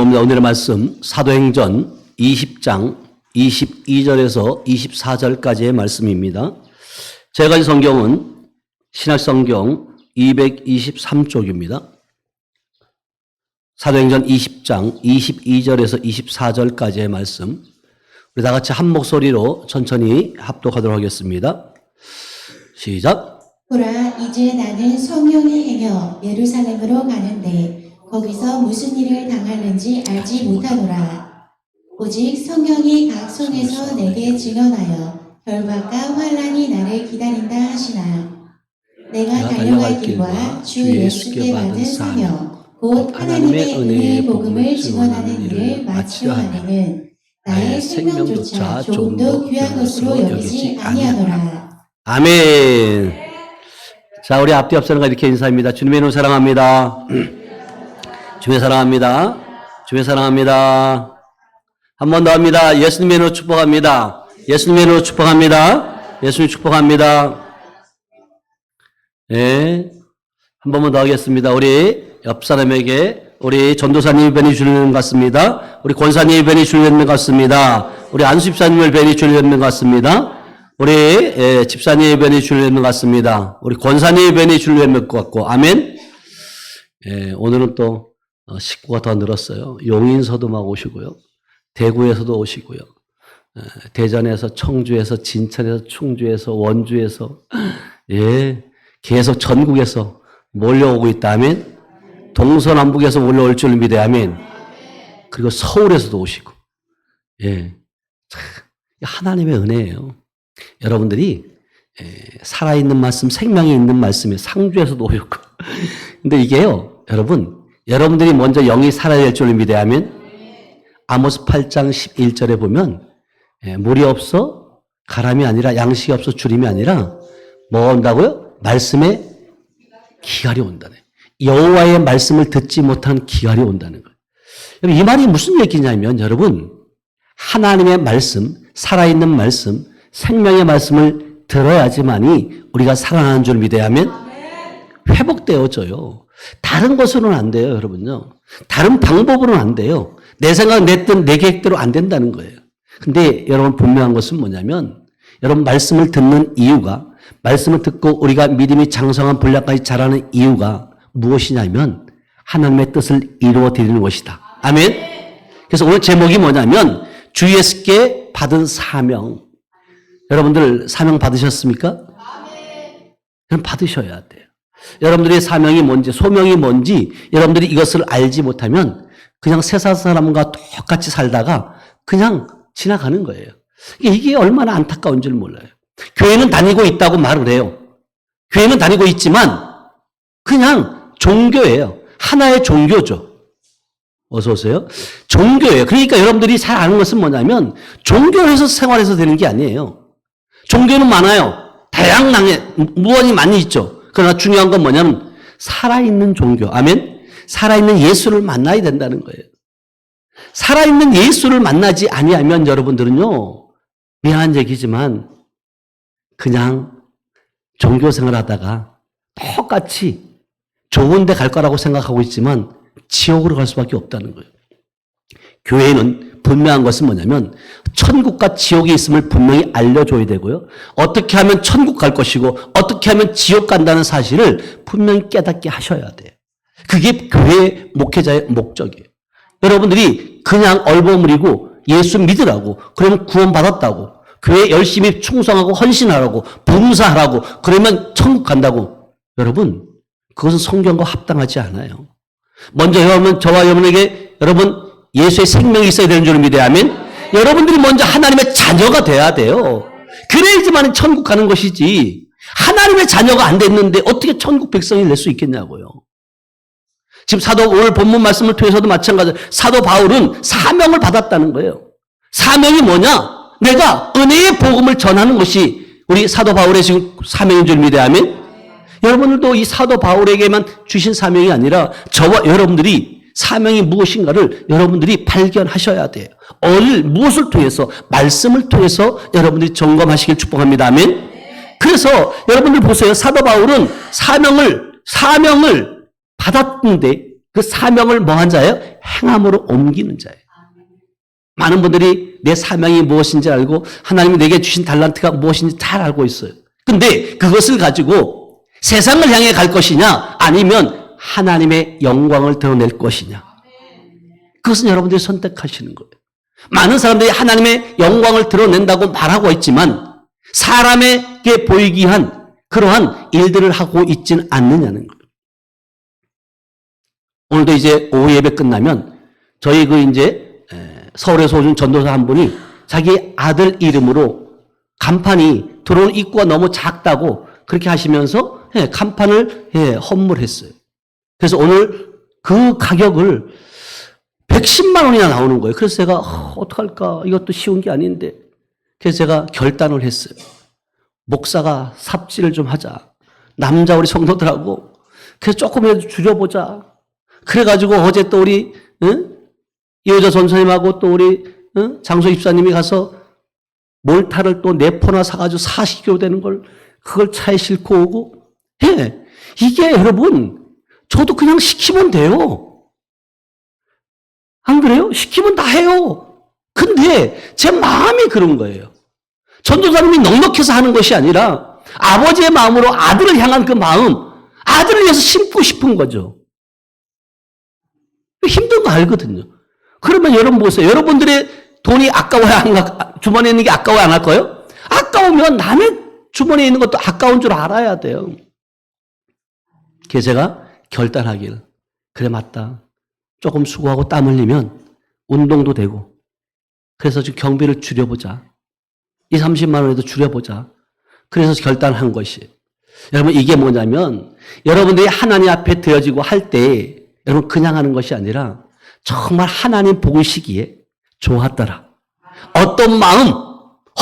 봅니다. 오늘의 말씀 사도행전 20장 22절에서 24절까지의 말씀입니다. 제가 가진 성경은 신약성경 223쪽입니다. 사도행전 20장 22절에서 24절까지의 말씀, 우리 다 같이 한 목소리로 천천히 합독하도록 하겠습니다. 시작. 보라, 이제 나는 성령이 행여 예루살렘으로 가는데 거기서 무슨 일을 당하는지 알지 못하노라. 오직 성령이 각 손에서 내게 증언하여 결박과 환난이 나를 기다린다 하시나. 내가 달려갈 길과 주 예수께 받은 사명 곧 하나님의 은혜의 복음을 증언하는 일을 마치려 하내는 나의 생명조차 조금도 귀한 것으로 여기지 아니하노라. 아멘. 자, 우리 앞뒤 앞서는가 이렇게 인사합니다. 주님의 이름 사랑합니다. 주님의 사랑합니다. 주님의 사랑합니다. 한 번 더 합니다. 예수님의 이름으로 축복합니다. 예수님의 이름으로 축복합니다. 예수님 축복합니다. 네. 한 번만 더 하겠습니다. 우리 옆 사람에게 우리 전도사님이 뵈니 주는 것 같습니다. 우리 권사님이 뵈니 주는 것 같습니다. 우리 안수집사님을 뵈니 주는 것 같습니다. 우리 집사님이 뵈니 주는 것 같습니다. 우리 권사님이 뵈니 주는 것 같고, 아멘. 오늘은 또 식구가 더 늘었어요. 용인서도 막 오시고요. 대구에서도 오시고요. 대전에서, 청주에서, 진천에서, 충주에서, 원주에서, 계속 전국에서 몰려오고 있다. 아멘. 동서남북에서 몰려올 줄 믿어요. 아멘. 그리고 서울에서도 오시고. 하나님의 은혜예요. 여러분들이 살아있는 말씀, 생명이 있는 말씀에 상주에서도 오셨고. 근데 이게요, 여러분들이 먼저 영이 살아야 될 줄 믿어야 하면, 아모스 8장 11절에 보면, 물이 없어 가람이 아니라, 양식이 없어 주림이 아니라, 뭐가 온다고요? 말씀에 기갈이 온다네. 여호와의 말씀을 듣지 못한 기갈이 온다는 거예요. 이 말이 무슨 얘기냐면, 여러분, 하나님의 말씀, 살아있는 말씀, 생명의 말씀을 들어야지만이 우리가 살아나는 줄 믿어야 하면 회복되어져요. 다른 것으로는 안 돼요, 여러분요. 다른 방법으로는 안 돼요. 내 생각, 내 뜻, 내 계획대로 안 된다는 거예요. 근데 여러분 분명한 것은 뭐냐면, 여러분 말씀을 듣는 이유가, 말씀을 듣고 우리가 믿음이 장성한 분량까지 자라는 이유가 무엇이냐면 하나님의 뜻을 이루어 드리는 것이다. 아멘. 그래서 오늘 제목이 뭐냐면 주 예수께 받은 사명. 여러분들 사명 받으셨습니까? 그럼 받으셔야 돼요. 여러분들의 사명이 뭔지, 소명이 뭔지 여러분들이 이것을 알지 못하면 그냥 세상 사람과 똑같이 살다가 그냥 지나가는 거예요. 이게 얼마나 안타까운 줄 몰라요. 교회는 다니고 있다고 말을 해요. 교회는 다니고 있지만 그냥 종교예요. 하나의 종교죠. 어서 오세요. 종교예요. 그러니까 여러분들이 잘 아는 것은 뭐냐면 종교에서 생활해서 되는 게 아니에요. 종교는 많아요. 다양하게 무언이 많이 있죠. 그러나 중요한 건 뭐냐면 살아있는 종교. 아멘. 살아있는 예수를 만나야 된다는 거예요. 살아있는 예수를 만나지 아니하면 여러분들은요, 미안한 얘기지만 그냥 종교 생활하다가 똑같이 좋은 데 갈 거라고 생각하고 있지만 지옥으로 갈 수밖에 없다는 거예요. 교회는 분명한 것은 뭐냐면 천국과 지옥이 있음을 분명히 알려줘야 되고요. 어떻게 하면 천국 갈 것이고 어떻게 하면 지옥 간다는 사실을 분명히 깨닫게 하셔야 돼요. 그게 교회 목회자의 목적이에요. 여러분들이 그냥 얼버무리고 예수 믿으라고, 그러면 구원받았다고, 교회 열심히 충성하고 헌신하라고, 봉사하라고, 그러면 천국 간다고. 여러분, 그것은 성경과 합당하지 않아요. 먼저 여러분, 저와 여러분에게 여러분 예수의 생명이 있어야 되는 줄 믿어야 하면 여러분들이 먼저 하나님의 자녀가 돼야 돼요. 그래야지만 천국 가는 것이지. 하나님의 자녀가 안 됐는데 어떻게 천국 백성이 될 수 있겠냐고요. 지금 오늘 본문 말씀을 통해서도 마찬가지로 사도 바울은 사명을 받았다는 거예요. 사명이 뭐냐? 내가 은혜의 복음을 전하는 것이 우리 사도 바울의 지금 사명인 줄 믿어야 하면 여러분들도 이 사도 바울에게만 주신 사명이 아니라 저와 여러분들이 사명이 무엇인가를 여러분들이 발견하셔야 돼요. 무엇을 통해서? 말씀을 통해서 여러분들이 점검하시길 축복합니다. 아멘. 그래서 여러분들 보세요. 사도 바울은 사명을 받았는데 그 사명을 뭐한 자예요? 행함으로 옮기는 자예요. 많은 분들이 내 사명이 무엇인지 알고 하나님이 내게 주신 달란트가 무엇인지 잘 알고 있어요. 근데 그것을 가지고 세상을 향해 갈 것이냐 아니면 하나님의 영광을 드러낼 것이냐. 그것은 여러분들이 선택하시는 거예요. 많은 사람들이 하나님의 영광을 드러낸다고 말하고 있지만 사람에게 보이기 한 그러한 일들을 하고 있지는 않느냐는 거예요. 오늘도 이제 오후 예배 끝나면 저희 서울에서 오신 전도사 한 분이 자기 아들 이름으로 간판이 들어오는 입구가 너무 작다고 그렇게 하시면서 간판을 헌물했어요. 그래서 오늘 그 가격을 110만 원이나 나오는 거예요. 그래서 제가 어떡할까? 이것도 쉬운 게 아닌데. 그래서 제가 결단을 했어요. 목사가 삽질을 좀 하자. 남자 우리 성도들하고 그래서 조금이라도 줄여보자. 그래가지고 어제 또 우리 이호자 전사님하고 또 우리 장소 입사님이 가서 몰타를 또 4포나 사가지고 40kg 되는 걸 그걸 차에 싣고 오고 이게 여러분 저도 그냥 시키면 돼요. 안 그래요? 시키면 다 해요. 근데 제 마음이 그런 거예요. 전도사님이 넉넉해서 하는 것이 아니라 아버지의 마음으로 아들을 향한 그 마음, 아들을 위해서 심고 싶은 거죠. 힘든 거 알거든요. 그러면 여러분 보세요. 여러분들의 돈이 아까워야 안, 주머니에 있는 게 아까워야 안 할 거예요? 아까우면 남의 주머니에 있는 것도 아까운 줄 알아야 돼요. 그래서 제가 결단하길. 그래 맞다. 조금 수고하고 땀 흘리면 운동도 되고 그래서 지금 경비를 줄여보자. 20, 30만 원에도 줄여보자. 그래서 결단한 것이 여러분 이게 뭐냐면 여러분들이 하나님 앞에 드려지고 할 때 여러분 그냥 하는 것이 아니라 정말 하나님 보시기에 좋았더라. 어떤 마음,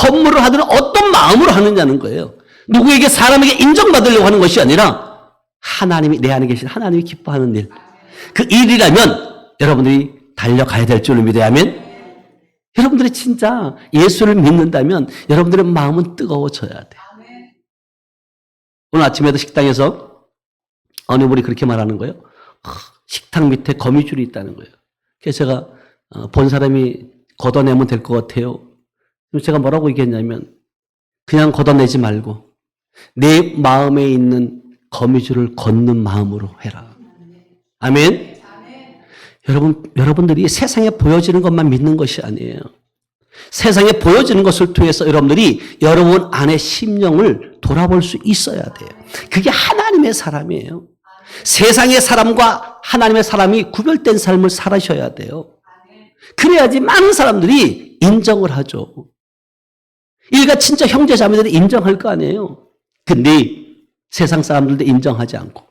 헌물을 하든 어떤 마음으로 하느냐는 거예요. 누구에게 사람에게 인정받으려고 하는 것이 아니라 하나님이 내 안에 계신 하나님이 기뻐하는 일. 그 일이라면 여러분들이 달려가야 될 줄을 믿어야 하면 여러분들이 진짜 예수를 믿는다면 여러분들의 마음은 뜨거워져야 돼. 오늘 아침에도 식당에서 어느 분이 그렇게 말하는 거예요. 식탁 밑에 거미줄이 있다는 거예요. 그래서 제가 본 사람이 걷어내면 될 것 같아요. 그래서 제가 뭐라고 얘기했냐면 그냥 걷어내지 말고 내 마음에 있는 거미줄을 걷는 마음으로 해라. 아멘. 여러분들이 세상에 보여지는 것만 믿는 것이 아니에요. 세상에 보여지는 것을 통해서 여러분들이 여러분 안의 심령을 돌아볼 수 있어야 돼요. 그게 하나님의 사람이에요. 세상의 사람과 하나님의 사람이 구별된 삶을 살아셔야 돼요. 그래야지 많은 사람들이 인정을 하죠. 일가 진짜 형제 자매들이 인정할 거 아니에요. 근데 세상 사람들도 인정하지 않고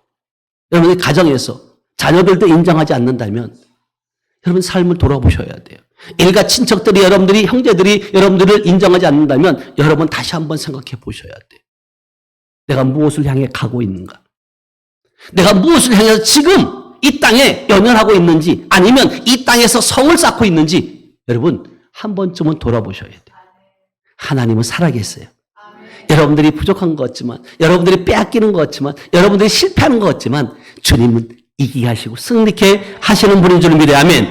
여러분의 가정에서 자녀들도 인정하지 않는다면 여러분 삶을 돌아보셔야 돼요. 일가 친척들이 여러분들이 형제들이 여러분들을 인정하지 않는다면 여러분 다시 한번 생각해 보셔야 돼요. 내가 무엇을 향해 가고 있는가? 내가 무엇을 향해서 지금 이 땅에 연연하고 있는지 아니면 이 땅에서 성을 쌓고 있는지 여러분 한 번쯤은 돌아보셔야 돼요. 하나님은 살아계세요. 여러분들이 부족한 것 같지만 여러분들이 빼앗기는 것 같지만 여러분들이 실패하는 것 같지만 주님은 이기게 하시고 승리케 하시는 분인 줄 믿어야 아멘.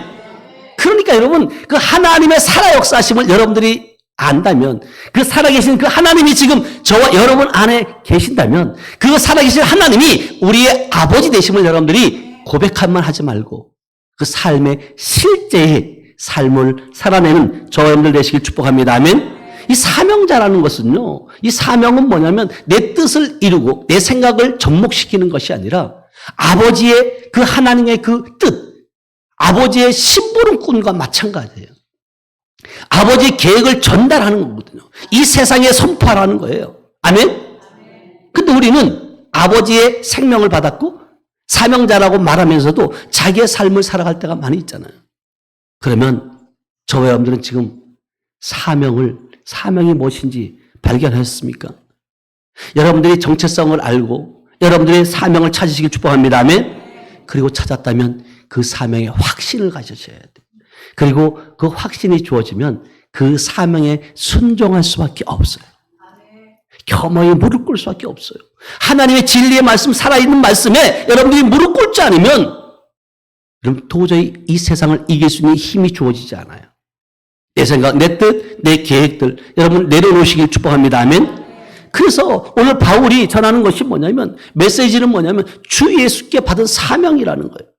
그러니까 여러분 그 하나님의 살아 역사하심을 여러분들이 안다면 그 살아계신 그 하나님이 지금 저와 여러분 안에 계신다면 그 살아계신 하나님이 우리의 아버지 되심을 여러분들이 고백만 하지 말고 그 삶의 실제의 삶을 살아내는 저와 여러분들 되시길 축복합니다. 아멘. 이 사명자라는 것은요, 이 사명은 뭐냐면 내 뜻을 이루고 내 생각을 접목시키는 것이 아니라 아버지의 그 하나님의 그 뜻, 아버지의 심부름꾼과 마찬가지예요. 아버지의 계획을 전달하는 거거든요. 이 세상에 선포하라는 거예요. 아멘? 근데 우리는 아버지의 생명을 받았고 사명자라고 말하면서도 자기의 삶을 살아갈 때가 많이 있잖아요. 그러면 저와 여러분들은 지금 사명이 무엇인지 발견하셨습니까? 여러분들이 정체성을 알고 여러분들의 사명을 찾으시길 축복합니다. 아멘? 그리고 찾았다면 그 사명의 확신을 가지셔야 돼요. 그리고 그 확신이 주어지면 그 사명에 순종할 수밖에 없어요. 겸허히 무릎 꿇을 수밖에 없어요. 하나님의 진리의 말씀, 살아있는 말씀에 여러분들이 무릎 꿇지 않으면 그럼 도저히 이 세상을 이길 수 있는 힘이 주어지지 않아요. 내 생각, 내 뜻, 내 계획들 여러분 내려놓으시길 축복합니다. 아멘. 그래서 오늘 바울이 전하는 것이 뭐냐면 메시지는 뭐냐면 주 예수께 받은 사명이라는 거예요.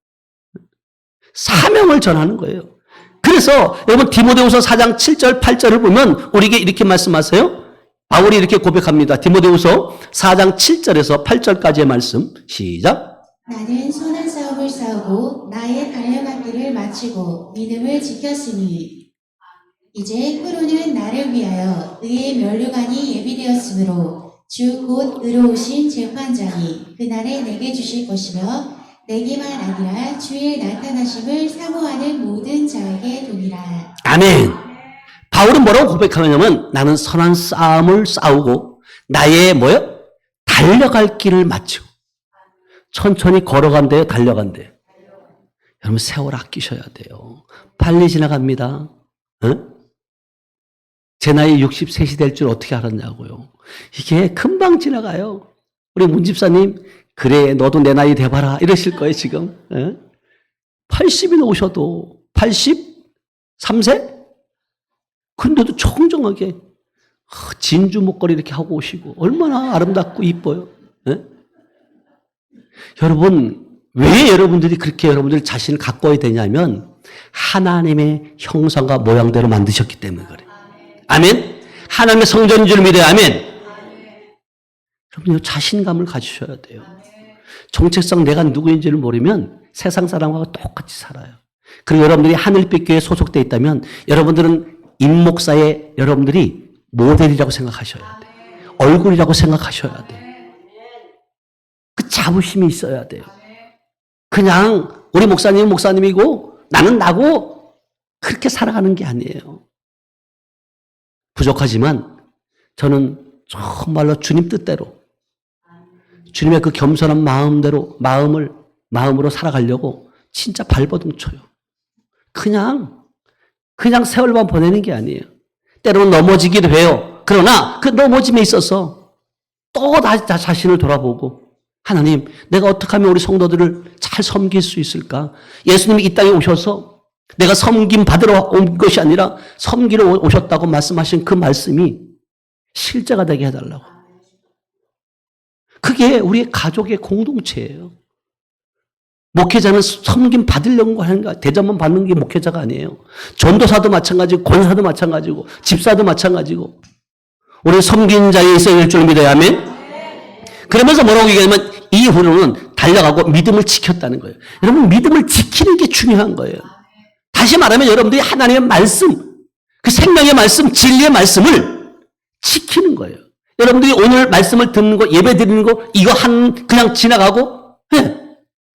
사명을 전하는 거예요. 그래서 여러분 디모데후서 4장 7절 8절을 보면 우리에게 이렇게 말씀하세요. 바울이 이렇게 고백합니다. 디모데후서 4장 7절에서 8절까지의 말씀 시작. 나는 선한 싸움을 싸우고 나의 달려간 길을 마치고 믿음을 지켰으니 이제 포로는 나를 위하여 의의 면류관이 예비되었으므로 주 곧 의로우신 재판장이 그날에 내게 주실 것이며 내게만 아니라 주의 나타나심을 사모하는 모든 자에게 도니라. 아멘. 바울은 뭐라고 고백하냐면 나는 선한 싸움을 싸우고 나의 뭐요? 달려갈 길을 마치고 천천히 걸어간대요, 달려간대요. 여러분 세월 아끼셔야 돼요. 빨리 지나갑니다. 응? 제 나이 63이 될 줄 어떻게 알았냐고요. 이게 금방 지나가요. 우리 문 집사님 그래 너도 내 나이 돼봐라 이러실 거예요 지금. 80이 오셔도 83세? 근데도 청정하게 진주 목걸이 이렇게 하고 오시고 얼마나 아름답고 이뻐요. 여러분 왜 여러분들이 그렇게 여러분들 자신을 가꿔야 되냐면 하나님의 형상과 모양대로 만드셨기 때문에 그래요. 아멘. 하나님의 성전인 줄 믿어요. 아멘. 여러분 자신감을 가지셔야 돼요. 정체성 내가 누구인지를 모르면 세상 사람과 똑같이 살아요. 그리고 여러분들이 하늘빛 교회에 소속되어 있다면 여러분들은 임 목사의 여러분들이 모델이라고 생각하셔야 돼요. 얼굴이라고 생각하셔야 돼요. 그 자부심이 있어야 돼요. 그냥 우리 목사님은 목사님이고 나는 나고 그렇게 살아가는 게 아니에요. 부족하지만 저는 정말로 주님 뜻대로 주님의 그 겸손한 마음으로 살아가려고 진짜 발버둥 쳐요. 그냥 세월만 보내는 게 아니에요. 때로는 넘어지기도 해요. 그러나 그 넘어짐에 있어서 또 다시 자신을 돌아보고 하나님 내가 어떻게 하면 우리 성도들을 잘 섬길 수 있을까? 예수님이 이 땅에 오셔서 내가 섬김 받으러 온 것이 아니라 섬기러 오셨다고 말씀하신 그 말씀이 실제가 되게 해달라고. 그게 우리의 가족의 공동체예요. 목회자는 섬김 받으려고 하는 거 대접만 받는 게 목회자가 아니에요. 전도사도 마찬가지고 권사도 마찬가지고 집사도 마찬가지고 우리 섬긴 자에 있어야 될 줄 믿어야 하면 그러면서 뭐라고 얘기하면 이후로는 달려가고 믿음을 지켰다는 거예요. 여러분 믿음을 지키는 게 중요한 거예요. 다시 말하면 여러분들이 하나님의 말씀, 그 생명의 말씀, 진리의 말씀을 지키는 거예요. 여러분들이 오늘 말씀을 듣는 거, 예배 드리는 거, 이거 그냥 지나가고,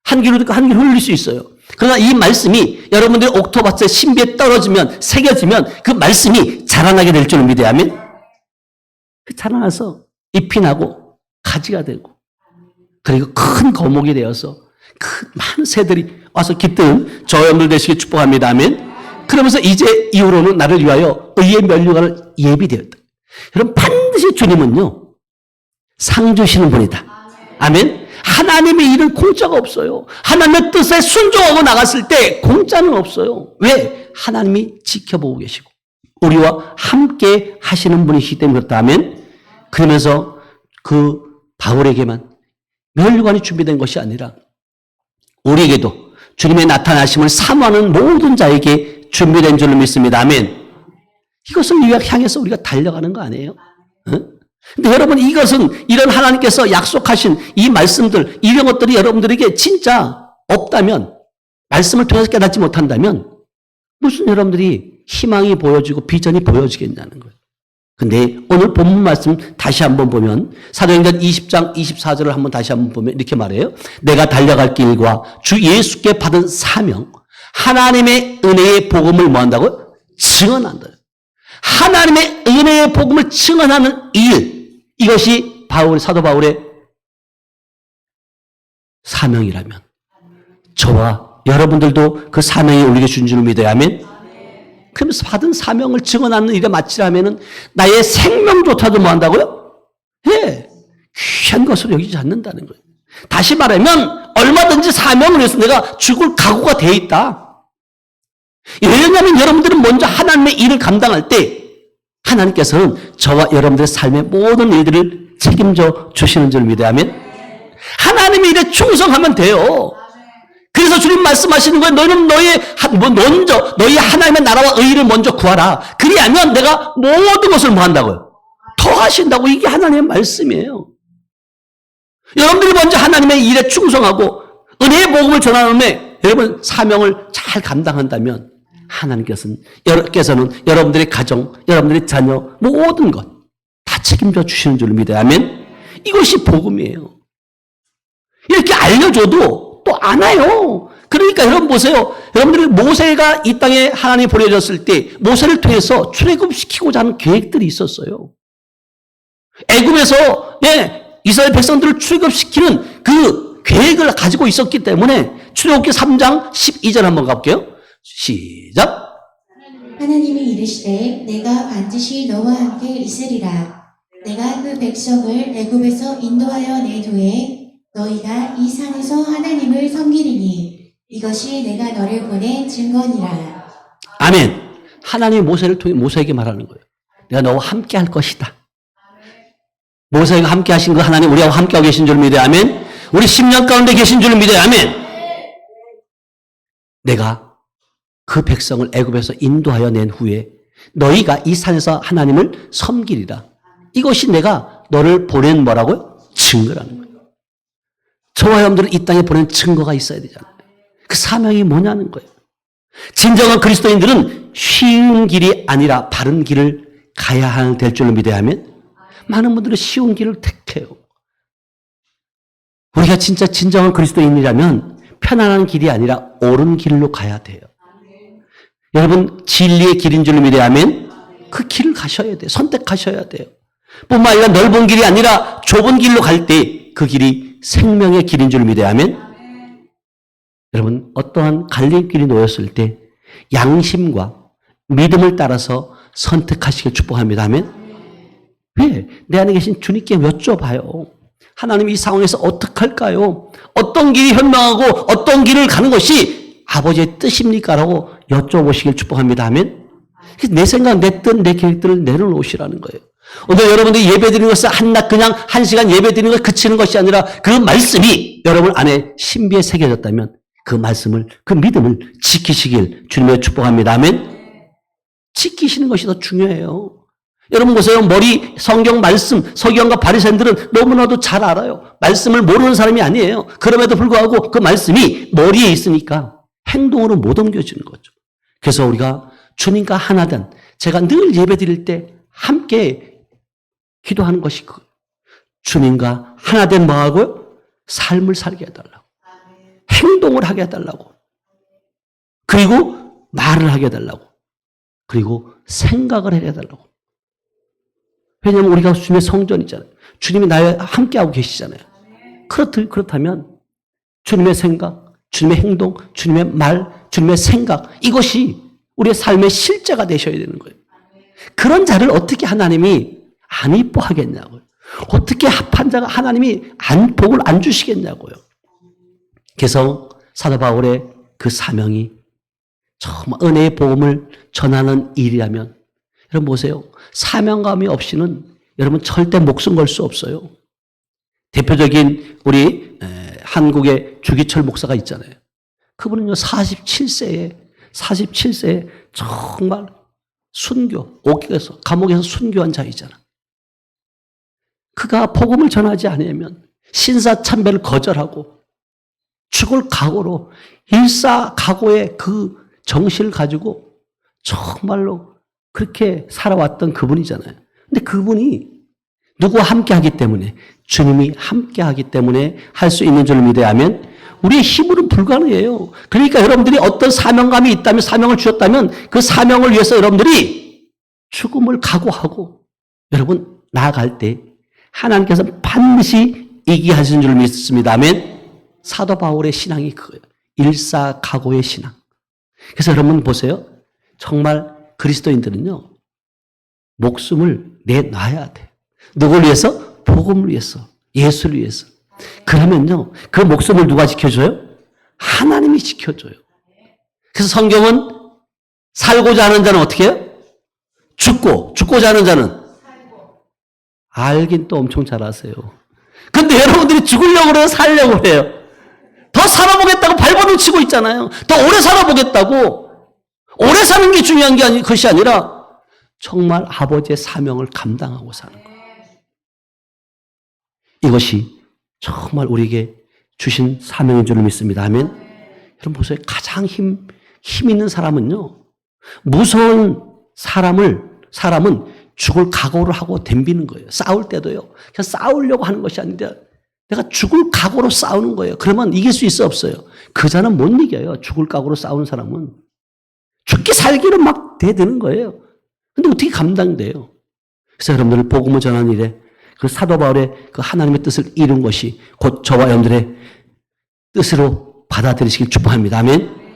한 귀로 듣고 한 귀로 흘릴 수 있어요. 그러나 이 말씀이 여러분들이 옥토바스의 신비에 떨어지면, 새겨지면 그 말씀이 자라나게 될 줄 믿어야 하면, 자라나서 잎이 나고, 가지가 되고, 그리고 큰 거목이 되어서, 그 많은 새들이 와서 깃든 저 여러분들 되시길 축복합니다. 아멘. 그러면서 이제 이후로는 나를 위하여 의의 면류관을 예비되었다. 여러분 반드시 주님은요 상 주시는 분이다. 아멘. 하나님의 일은 공짜가 없어요. 하나님의 뜻에 순종하고 나갔을 때 공짜는 없어요. 왜? 하나님이 지켜보고 계시고 우리와 함께 하시는 분이시기 때문에 그렇다. 아멘. 그러면서 그 바울에게만 면류관이 준비된 것이 아니라 우리에게도 주님의 나타나심을 사모하는 모든 자에게 준비된 줄로 믿습니다. 아멘. 이것을 향해서 우리가 달려가는 거 아니에요? 근데 여러분 이것은 이런 하나님께서 약속하신 이 말씀들 이런 것들이 여러분들에게 진짜 없다면 말씀을 통해서 깨닫지 못한다면 무슨 여러분들이 희망이 보여지고 비전이 보여지겠냐는 거예요. 근데 오늘 본문 말씀 다시 한번 보면 사도행전 20장 24절을 한번 다시 한번 보면 이렇게 말해요. 내가 달려갈 길과 주 예수께 받은 사명 하나님의 은혜의 복음을 뭐 한다고요? 증언한다. 하나님의 은혜의 복음을 증언하는 일 이것이 사도 바울의 사명이라면 저와 여러분들도 그 사명이 우리에게 준 줄 믿어야 하면 그러면서 받은 사명을 증언하는 일에 마치라면은 나의 생명조차도 뭐 한다고요? 예. 귀한 것으로 여기지 않는다는 거예요. 다시 말하면 얼마든지 사명을 위해서 내가 죽을 각오가 돼 있다. 왜냐하면 여러분들은 먼저 하나님의 일을 감당할 때 하나님께서는 저와 여러분들의 삶의 모든 일들을 책임져 주시는 줄 믿어야 하면 하나님의 일에 충성하면 돼요. 그래서 주님 말씀하시는 거예요. 너희는 너희 하나님의 나라와 의를 먼저 구하라. 그리하면 내가 모든 것을 뭐 한다고요? 더 하신다고. 이게 하나님의 말씀이에요. 여러분들이 먼저 하나님의 일에 충성하고 은혜의 복음을 전하는 후에 여러분 사명을 잘 감당한다면 하나님께서는 여러분들의 가정, 여러분들의 자녀 모든 것 다 책임져 주시는 줄 믿어야 하면 이것이 복음이에요. 이렇게 알려줘도 또 안 와요. 그러니까 여러분 보세요. 여러분들이 모세가 이 땅에 하나님이 보내줬을 때 모세를 통해서 출애굽시키고자 하는 계획들이 있었어요. 애굽에서 이스라엘 백성들을 출애굽시키는 그 계획을 가지고 있었기 때문에 출애굽기 3장 12절 한번 가볼게요. 시작. 하나님이 이르시되 내가 반드시 너와 함께 있으리라. 내가 그 백성을 애굽에서 인도하여 낸 후에 너희가 이 산에서 하나님을 섬기리니 이것이 내가 너를 보낸 증거니라. 아멘. 하나님이 모세를 통해 모세에게 말하는 거예요. 내가 너와 함께 할 것이다. 모세가 함께 하신 거 하나님 우리하고 함께하고 계신 줄 믿어야 아멘. 우리 10년 가운데 계신 줄 믿어야 아멘. 내가 그 백성을 애굽에서 인도하여 낸 후에 너희가 이 산에서 하나님을 섬기리라. 이것이 내가 너를 보낸 뭐라고요? 증거라는 거예요. 저와 여러분들은 이 땅에 보낸 증거가 있어야 되잖아요. 그 사명이 뭐냐는 거예요. 진정한 그리스도인들은 쉬운 길이 아니라 바른 길을 가야 될 줄로 믿어야 하면 많은 분들은 쉬운 길을 택해요. 우리가 진짜 진정한 그리스도인이라면 편안한 길이 아니라 옳은 길로 가야 돼요. 여러분 진리의 길인 줄로 믿어야 하면 그 길을 가셔야 돼요. 선택하셔야 돼요. 뿐만 아니라 넓은 길이 아니라 좁은 길로 갈 때 그 길이 생명의 길인 줄 믿어야 하면 여러분 어떠한 갈림길이 놓였을 때 양심과 믿음을 따라서 선택하시길 축복합니다 하면 왜? 내 안에 계신 주님께 여쭤봐요. 하나님 이 상황에서 어떻게 할까요? 어떤 길이 현명하고 어떤 길을 가는 것이 아버지의 뜻입니까? 라고 여쭤보시길 축복합니다 하면 내 생각, 내 뜻, 내 계획들을 내려놓으시라는 거예요. 오늘 여러분들이 예배 드리는 것은 한낮 그냥 1시간 예배 드리는 것 그치는 것이 아니라 그 말씀이 여러분 안에 신비에 새겨졌다면 그 말씀을, 그 믿음을 지키시길 주님의 축복합니다. 아멘. 지키시는 것이 더 중요해요. 여러분 보세요. 성경 말씀, 서기관과 바리새인들은 너무나도 잘 알아요. 말씀을 모르는 사람이 아니에요. 그럼에도 불구하고 그 말씀이 머리에 있으니까 행동으로 못 옮겨지는 거죠. 그래서 우리가 주님과 하나된 제가 늘 예배 드릴 때 함께 기도하는 것이 주님과 하나된 뭐하고요? 삶을 살게 해달라고. 행동을 하게 해달라고. 그리고 말을 하게 해달라고. 그리고 생각을 하게 해달라고. 왜냐하면 우리가 주님의 성전이잖아요. 주님이 나와 함께하고 계시잖아요. 그렇다면 주님의 생각, 주님의 행동, 주님의 말, 주님의 생각 이것이 우리의 삶의 실제가 되셔야 되는 거예요. 그런 자를 어떻게 하나님이 안 이뻐하겠냐고요. 어떻게 합한 자가 하나님이 복을 안 주시겠냐고요. 그래서 사도 바울의 그 사명이 정말 은혜의 복음을 전하는 일이라면 여러분 보세요. 사명감이 없이는 여러분 절대 목숨 걸 수 없어요. 대표적인 우리 한국의 주기철 목사가 있잖아요. 그분은요 47세에 정말 감옥에서 순교한 자이잖아. 그가 복음을 전하지 않으면 신사참배를 거절하고 죽을 각오로 일사각오의 그 정신을 가지고 정말로 그렇게 살아왔던 그분이잖아요. 근데 그분이 누구와 함께하기 때문에 주님이 함께하기 때문에 할 수 있는 줄 믿어야 하면 우리의 힘으로는 불가능해요. 그러니까 여러분들이 어떤 사명감이 있다면 사명을 주셨다면 그 사명을 위해서 여러분들이 죽음을 각오하고 여러분 나아갈 때 하나님께서 반드시 이기게 하시는 줄 믿습니다. 아멘. 사도 바울의 신앙이 그거예요. 일사각오의 신앙. 그래서 여러분 보세요. 정말 그리스도인들은요. 목숨을 내놔야 돼. 누굴 위해서? 복음을 위해서. 예수를 위해서. 그러면요, 그 목숨을 누가 지켜줘요? 하나님이 지켜줘요. 그래서 성경은 살고자 하는 자는 어떻게 해요? 죽고자 하는 자는 알긴 또 엄청 잘 아세요. 근데 여러분들이 죽으려고 그래요? 살려고 그래요? 더 살아보겠다고 발버둥 치고 있잖아요. 더 오래 살아보겠다고. 오래 사는 게 중요한 게 것이 아니라 정말 아버지의 사명을 감당하고 사는 거예요. 이것이 정말 우리에게 주신 사명인 줄 믿습니다. 아멘. 여러분 보세요. 가장 힘 있는 사람은요. 무서운 사람은 죽을 각오를 하고 덤비는 거예요. 싸울 때도요. 그냥 싸우려고 하는 것이 아니라 내가 죽을 각오로 싸우는 거예요. 그러면 이길 수 있어 없어요? 그 자는 못 이겨요. 죽을 각오로 싸우는 사람은. 죽기 살기로 막 대드는 거예요. 근데 어떻게 감당돼요? 그래서 여러분들 복음을 전하는 일에 그 사도 바울의 그 하나님의 뜻을 이룬 것이 곧 저와 여러분들의 뜻으로 받아들이시길 축복합니다. 아멘.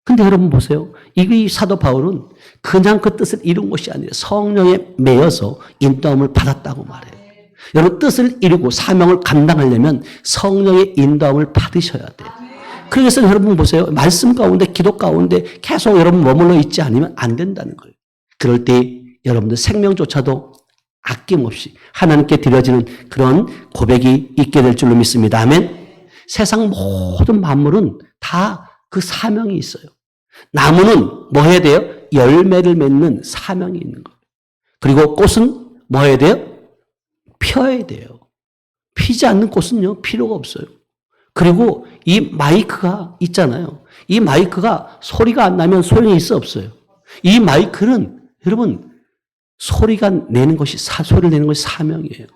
근데 여러분 보세요. 이 사도 바울은 그냥 그 뜻을 이룬 것이 아니라 성령에 매여서 인도함을 받았다고 말해요. 여러분 뜻을 이루고 사명을 감당하려면 성령의 인도함을 받으셔야 돼요. 그래서 여러분 보세요. 말씀 가운데 기도 가운데 계속 여러분 머물러 있지 않으면 안 된다는 거예요. 그럴 때 여러분들 생명조차도 아낌없이 하나님께 드려지는 그런 고백이 있게 될 줄로 믿습니다. 아멘. 세상 모든 만물은 다 그 사명이 있어요. 나무는 뭐 해야 돼요? 열매를 맺는 사명이 있는 거예요. 그리고 꽃은 뭐 해야 돼요? 펴야 돼요. 피지 않는 꽃은요, 필요가 없어요. 그리고 이 마이크가 있잖아요. 이 마이크가 소리가 안 나면 소용이 있어 없어요. 이 마이크는 여러분 소리를 내는 것이 사명이에요.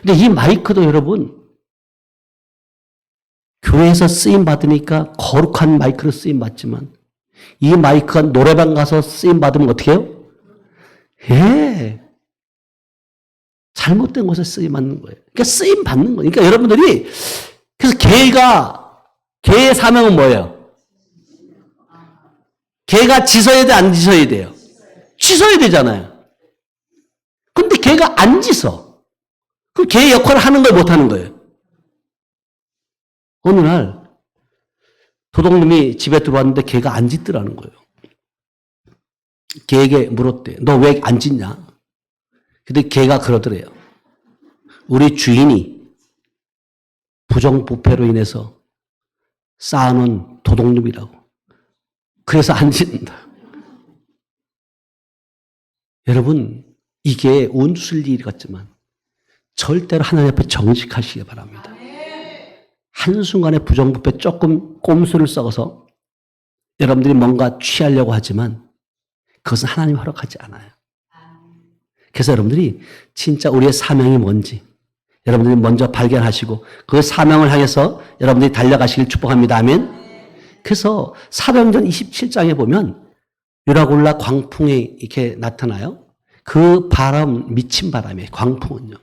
근데 이 마이크도 여러분 교회에서 쓰임 받으니까 거룩한 마이크로 쓰임 받지만 이 마이크가 노래방 가서 쓰임 받으면 어떻게 해요? 예. 잘못된 곳에 쓰임 받는 거예요. 그러니까 쓰임 받는 거예요. 그러니까 여러분들이 그래서 개의 사명은 뭐예요? 개가 짖어야 돼, 안 짖어야 돼요? 짖어야 되잖아요. 근데 개가 안 짖어. 그럼 개의 역할을 하는 거예요, 못 하는 거예요? 어느 날 도둑놈이 집에 들어왔는데 개가 안 짖더라는 거예요. 개에게 물었대. 너 왜 안 짖냐? 근데 개가 그러더래요. 우리 주인이 부정부패로 인해서 쌓아놓은 도둑놈이라고. 그래서 안 짖는다. 여러분 이게 운수일 일 같지만 절대로 하나님 앞에 정직하시기 바랍니다. 한순간에 부정부패 조금 꼼수를 썩어서 여러분들이 뭔가 취하려고 하지만 그것은 하나님 허락하지 않아요. 그래서 여러분들이 진짜 우리의 사명이 뭔지 여러분들이 먼저 발견하시고 그 사명을 향해서 여러분들이 달려가시길 축복합니다. 아멘. 그래서 사도행전 27장에 보면 유라굴라 광풍이 이렇게 나타나요. 그 바람, 미친 바람이에요. 광풍은요.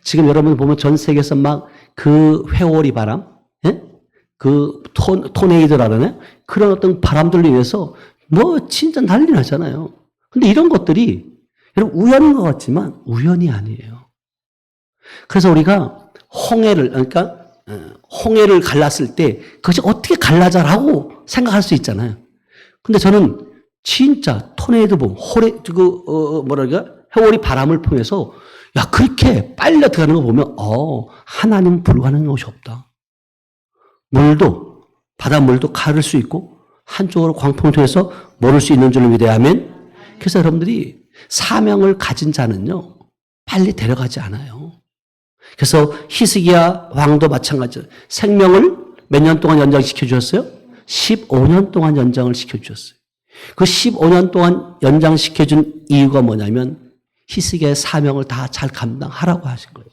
지금 여러분 보면 전 세계에서 막 그 회오리 바람, 예? 그 토네이도라는 그런 어떤 바람들로 인해서 뭐 진짜 난리 나잖아요. 근데 이런 것들이 여러분 우연인 것 같지만 우연이 아니에요. 그래서 우리가 홍해를 갈랐을 때 그것이 어떻게 갈라져라고 생각할 수 있잖아요. 근데 저는 진짜 토네이도 보면 회오리 바람을 통해서 야, 그렇게 빨려 들어가는 거 보면, 하나님은 불가능한 것이 없다. 바닷물도 가를 수 있고, 한쪽으로 광풍을 통해서 모를 수 있는 줄로 믿어야 하면, 그래서 여러분들이 사명을 가진 자는요, 빨리 데려가지 않아요. 그래서 히스기야 왕도 마찬가지예요. 생명을 몇 년 동안 연장시켜 주셨어요? 15년 동안 연장을 시켜 주셨어요. 그 15년 동안 연장시켜 준 이유가 뭐냐면, 히스기야의 사명을 다 잘 감당하라고 하신 거예요.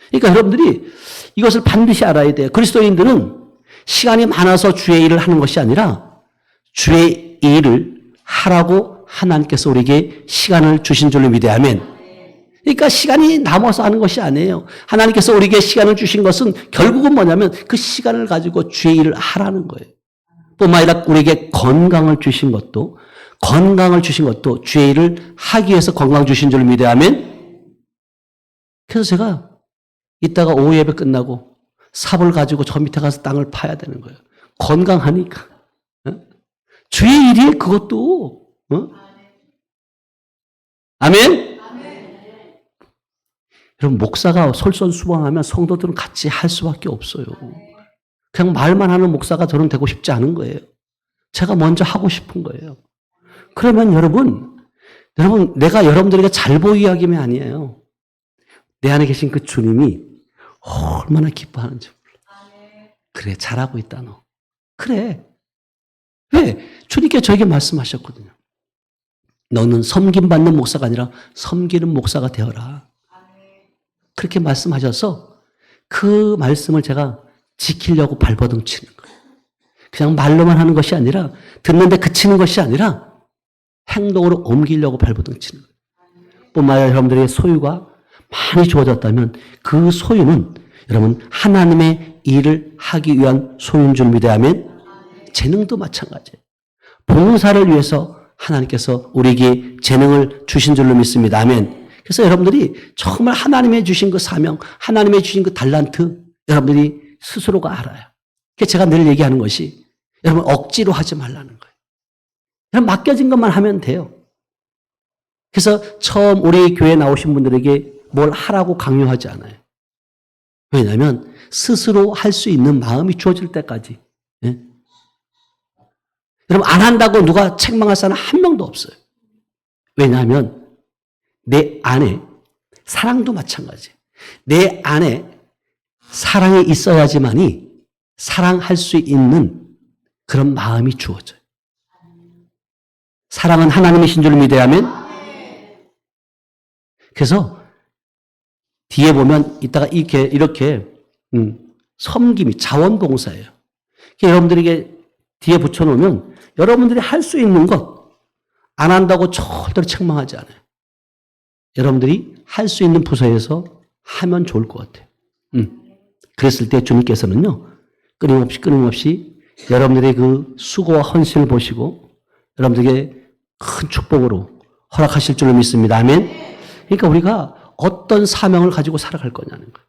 그러니까 여러분들이 이것을 반드시 알아야 돼요. 그리스도인들은 시간이 많아서 주의 일을 하는 것이 아니라 주의 일을 하라고 하나님께서 우리에게 시간을 주신 줄로 믿어야 하면 그러니까 시간이 남아서 하는 것이 아니에요. 하나님께서 우리에게 시간을 주신 것은 결국은 뭐냐면 그 시간을 가지고 주의 일을 하라는 거예요. 뿐만 아니라 우리에게 건강을 주신 것도 주의 일을 하기 위해서 건강 주신 줄 믿어야 하면 그래서 제가 이따가 오후 예배 끝나고 삽을 가지고 저 밑에 가서 땅을 파야 되는 거예요. 건강하니까. 어? 주의 일이에요, 그것도. 어? 아멘? 여러분, 목사가 솔선수범하면 성도들은 같이 할 수밖에 없어요. 그냥 말만 하는 목사가 저는 되고 싶지 않은 거예요. 제가 먼저 하고 싶은 거예요. 그러면 여러분, 내가 여러분들에게 잘 보이게 하기면 아니에요. 내 안에 계신 그 주님이 얼마나 기뻐하는지 몰라. 그래, 잘하고 있다, 너. 그래. 왜? 주님께 저에게 말씀하셨거든요. 너는 섬김받는 목사가 아니라 섬기는 목사가 되어라. 그렇게 말씀하셔서 그 말씀을 제가 지키려고 발버둥 치는 거예요. 그냥 말로만 하는 것이 아니라, 듣는데 그치는 것이 아니라 행동으로 옮기려고 발버둥 치는 거예요. 뿐만 아니라 여러분들의 소유가 많이 주어졌다면 그 소유는 여러분 하나님의 일을 하기 위한 소유인 줄 믿어야 하면 재능도 마찬가지예요. 봉사를 위해서 하나님께서 우리에게 재능을 주신 줄로 믿습니다. 아멘. 그래서 여러분들이 정말 하나님의 주신 그 사명, 하나님의 주신 그 달란트 여러분들이 스스로가 알아요. 그래서 제가 늘 얘기하는 것이 여러분 억지로 하지 말라는 거예요. 그냥 맡겨진 것만 하면 돼요. 그래서 처음 우리 교회에 나오신 분들에게 뭘 하라고 강요하지 않아요. 왜냐하면 스스로 할 수 있는 마음이 주어질 때까지. 예? 여러분 안 한다고 누가 책망할 사람 한 명도 없어요. 왜냐하면 내 안에 사랑도 마찬가지예요. 내 안에 사랑이 있어야지만이 사랑할 수 있는 그런 마음이 주어져요. 사랑은 하나님이신 줄 믿어야 하면 그래서 뒤에 보면 이따가 이렇게 섬김이 자원봉사예요. 여러분들에게 뒤에 붙여놓으면 여러분들이 할 수 있는 것 안 한다고 절대로 책망하지 않아요. 여러분들이 할 수 있는 부서에서 하면 좋을 것 같아요. 그랬을 때 주님께서는요 끊임없이 여러분들의 그 수고와 헌신을 보시고 여러분들에게 큰 축복으로 허락하실 줄로 믿습니다. 아멘. 그러니까 우리가 어떤 사명을 가지고 살아갈 거냐는 거예요.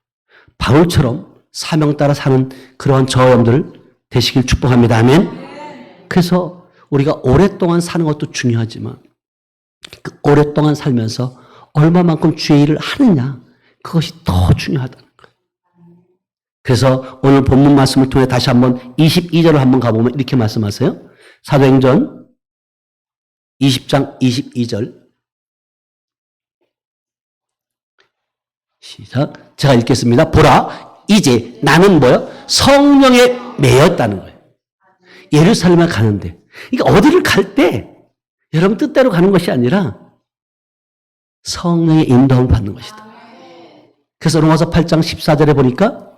바울처럼 사명 따라 사는 그러한 저 여러분들 되시길 축복합니다. 아멘. 그래서 우리가 오랫동안 사는 것도 중요하지만 그 오랫동안 살면서 얼마만큼 주의 일을 하느냐 그것이 더 중요하다는 거예요. 그래서 오늘 본문 말씀을 통해 다시 한번 22절을 한번 가보면 이렇게 말씀하세요. 사도행전 20장 22절 시작. 제가 읽겠습니다. 보라, 이제 나는 뭐요? 성령에 매였다는 거예요. 예루살렘에 가는데. 그러니까 어디를 갈 때 여러분 뜻대로 가는 것이 아니라 성령의 인도함을 받는 것이다. 그래서 로마서 8장 14절에 보니까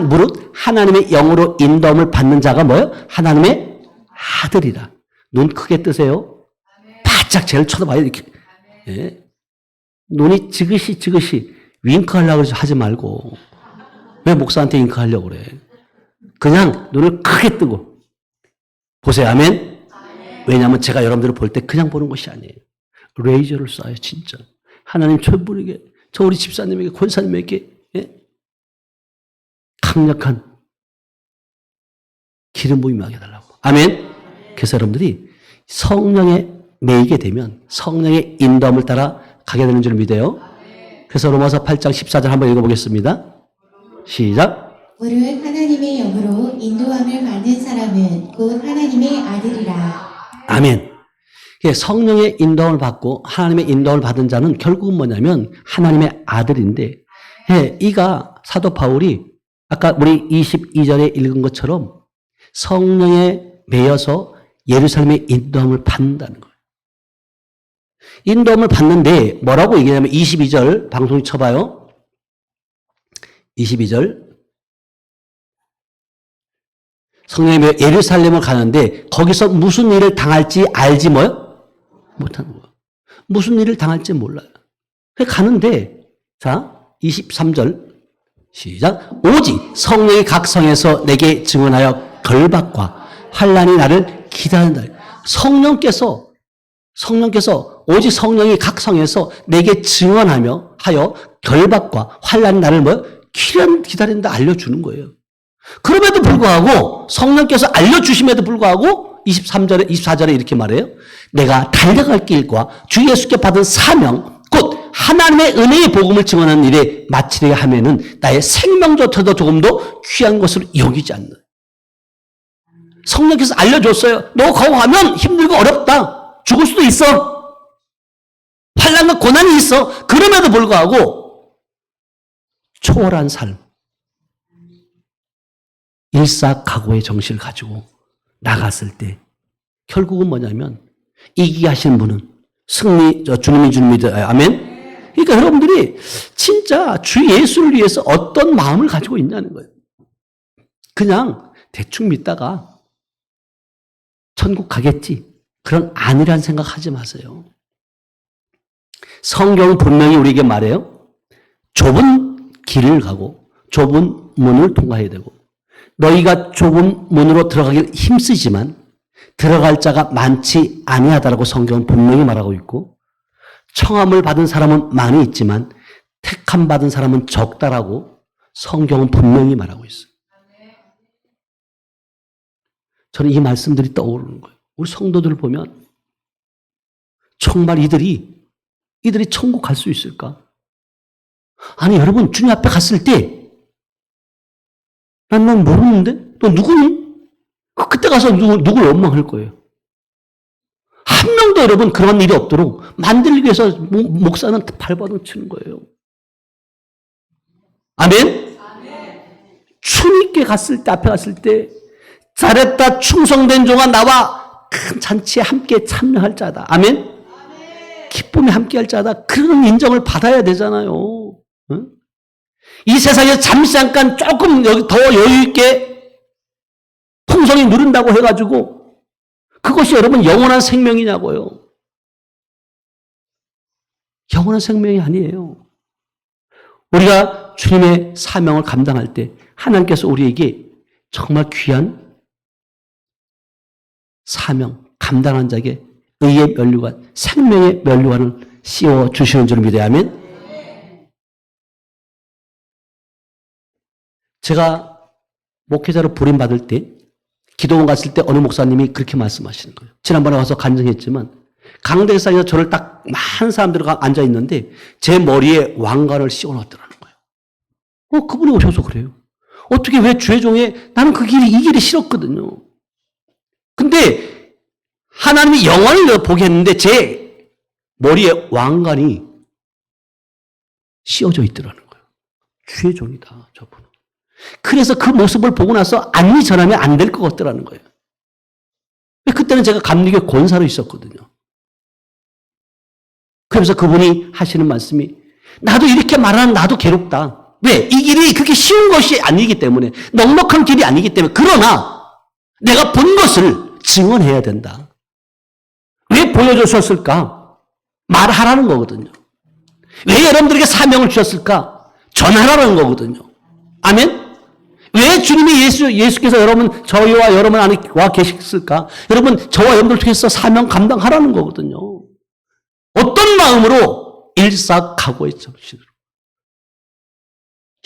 무릇 하나님의 영으로 인도함을 받는 자가 뭐예요? 하나님의 아들이라. 눈 크게 뜨세요. 바짝 쟤를 쳐다봐요. 이렇게. 예. 눈이 지그시 윙크하려고 하지 말고 왜 목사한테 윙크하려고 그래. 그냥 눈을 크게 뜨고 보세요. 아멘. 왜냐하면 제가 여러분들을 볼 때 그냥 보는 것이 아니에요. 레이저를 쏴요. 진짜. 하나님 저분에게 저 우리 집사님에게 권사님에게 예? 강력한 기름 부음이 임하게 해달라고. 아멘. 그래서 여러분들이 성령에 매이게 되면 성령의 인도함을 따라 가게 되는 줄 믿어요. 그래서 로마서 8장 14절 한번 읽어보겠습니다. 시작. 무릇 하나님의 영으로 인도함을 받는 사람은 곧 하나님의 아들이라. 아멘. 성령의 인도함을 받고 하나님의 인도함을 받은 자는 결국은 뭐냐면 하나님의 아들인데 이가 사도 바울이 아까 우리 22절에 읽은 것처럼 성령에 매여서 예루살렘의 인도함을 받는다는 거예요. 인도함을 받는데 뭐라고 얘기하냐면 22절 방송이 쳐봐요. 22절 성령에 매여 예루살렘을 가는데 거기서 무슨 일을 당할지 알지 뭐요? 못하는 거예요. 무슨 일을 당할지 몰라요. 가는데 자 23절 시작. 오직 성령이 각 성에서 내게 증언하여 결박과 환난이 나를 기다린다. 성령께서 오직 성령이 각 성에서 내게 증언하며 하여 결박과 환난이 나를 뭐 기다린다 알려주는 거예요. 그럼에도 불구하고 성령께서 알려주심에도 불구하고 23절에 24절에 이렇게 말해요. 내가 달려갈 길과 주 예수께 받은 사명 곧 하나님의 은혜의 복음을 증언하는 일에 마치려 하면은 나의 생명조차도 조금 더 귀한 것으로 여기지 않는. 성령께서 알려줬어요. 너 거기 가면 힘들고 어렵다. 죽을 수도 있어. 환난과 고난이 있어. 그럼에도 불구하고 초월한 삶. 일사각오의 정신을 가지고 나갔을 때 결국은 뭐냐면 이기게 하시는 분은 주님이 아멘. 그러니까 여러분들이 진짜 주 예수를 위해서 어떤 마음을 가지고 있냐는 거예요. 그냥 대충 믿다가 천국 가겠지 그런 아니란 생각하지 마세요. 성경은 분명히 우리에게 말해요. 좁은 길을 가고 좁은 문을 통과해야 되고 너희가 좁은 문으로 들어가길 힘쓰지만 들어갈 자가 많지 아니하다라고 성경은 분명히 말하고 있고 청함을 받은 사람은 많이 있지만 택함 받은 사람은 적다라고 성경은 분명히 말하고 있어요. 저는 이 말씀들이 떠오르는 거예요. 우리 성도들을 보면 정말 이들이 천국 갈 수 있을까? 아니 여러분 주님 앞에 갔을 때 난 모르는데? 너 누구니? 그때 가서 누굴 원망할 거예요. 한 명도 여러분 그런 일이 없도록 만들기 위해서 목사는 발버둥 치는 거예요. 아멘? 주님께 갔을 때, 앞에 갔을 때 잘했다 충성된 종아 나와 큰 잔치에 함께 참여할 자다. 아멘? 기쁨에 함께할 자다. 그런 인정을 받아야 되잖아요. 응? 이 세상에 잠시 잠깐 조금 더 여유 있게 풍성히 누른다고 해가지고 그것이 여러분 영원한 생명이냐고요. 영원한 생명이 아니에요. 우리가 주님의 사명을 감당할 때 하나님께서 우리에게 정말 귀한 사명, 감당한 자에게 의의 면류관, 생명의 면류관을 씌워 주시는 줄 믿어야 하면 제가 목회자로 부름받을 때 기도원 갔을 때 어느 목사님이 그렇게 말씀하시는 거예요. 지난번에 와서 간증했지만 강대상에서 저를 딱 많은 사람들이 앉아 있는데 제 머리에 왕관을 씌워놨더라는 거예요. 그분이 오셔서 그래요. 어떻게 왜 주의종에 나는 이 길이 싫었거든요. 근데 하나님이 영원을 보게 했는데 제 머리에 왕관이 씌워져 있더라는 거예요. 주의종이다 저분은. 그래서 그 모습을 보고 나서 안리 전하면 안 될 것 같더라는 거예요. 그때는 제가 감리교 권사로 있었거든요. 그래서 그분이 하시는 말씀이 나도 이렇게 말하는 나도 괴롭다. 왜? 이 길이 그렇게 쉬운 것이 아니기 때문에 넉넉한 길이 아니기 때문에 그러나 내가 본 것을 증언해야 된다. 왜 보여주셨을까? 말하라는 거거든요. 왜 여러분들에게 사명을 주셨을까? 전하라는 거거든요. 아멘? 왜 주님이 예수께서 여러분, 저희와 여러분 안에 와 계셨을까? 여러분, 저와 여러분들 통해서 사명 감당하라는 거거든요. 어떤 마음으로 일사각오의 정신으로.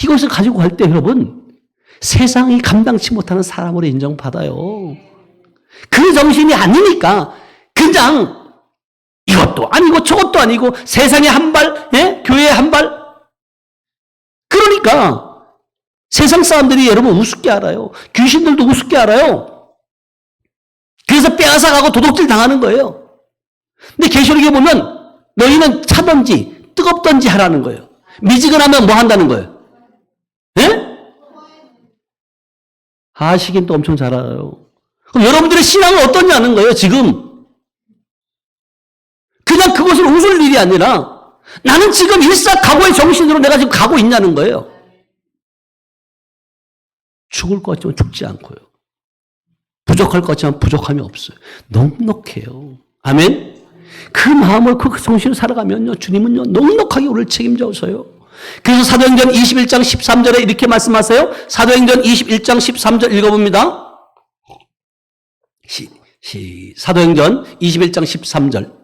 이것을 가지고 갈 때 여러분, 세상이 감당치 못하는 사람으로 인정받아요. 그 정신이 아니니까 그냥 이것도 아니고 저것도 아니고 세상에 한 발, 예? 교회에 한 발. 그러니까 세상 사람들이 여러분 우습게 알아요. 귀신들도 우습게 알아요. 그래서 빼앗아가고 도둑질 당하는 거예요. 근데 계시록에 보면 너희는 차든지 뜨겁든지 하라는 거예요. 미지근하면 뭐 한다는 거예요? 예? 하시긴 또 엄청 잘 알아요. 그럼 여러분들의 신앙은 어떠냐는 거예요, 지금. 그냥 그것을 웃을 일이 아니라 나는 지금 일사각오의 정신으로 내가 지금 가고 있냐는 거예요. 죽을 것 같지만 죽지 않고요. 부족할 것 같지만 부족함이 없어요. 넉넉해요. 아멘? 그 마음을 그 정신을 살아가면요. 주님은요. 넉넉하게 우리를 책임져서요. 그래서 사도행전 21장 13절에 이렇게 말씀하세요. 사도행전 21장 13절 읽어봅니다. 사도행전 21장 13절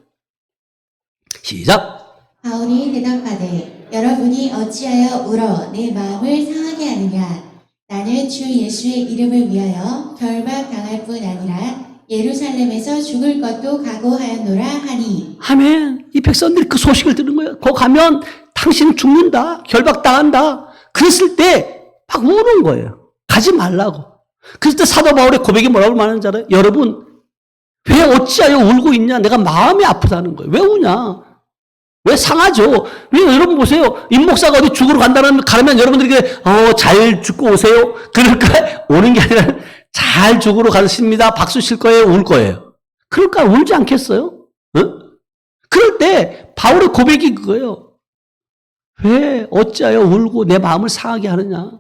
시작. 바울이 대답하되 여러분이 어찌하여 울어 내 마음을 상하게 하느냐. 나는 주 예수의 이름을 위하여 결박당할 뿐 아니라 예루살렘에서 죽을 것도 각오하였노라 하니. 아멘. 이 백성들이 그 소식을 들은 거예요. 거기 가면 당신 죽는다. 결박당한다. 그랬을 때 막 우는 거예요. 가지 말라고. 그럴 때 사도 바울의 고백이 뭐라고 말하는지 알아요? 여러분, 왜 어찌하여 울고 있냐? 내가 마음이 아프다는 거예요. 왜 우냐? 왜 상하죠? 왜 여러분 보세요. 임 목사가 어디 죽으러 가면 여러분들에게 잘 죽고 오세요. 그럴까? 오는 게 아니라 잘 죽으러 가십니다. 박수 칠 거예요. 울 거예요. 그럴까? 울지 않겠어요? 그럴 때 바울의 고백이 그거예요. 왜 어찌하여 울고 내 마음을 상하게 하느냐?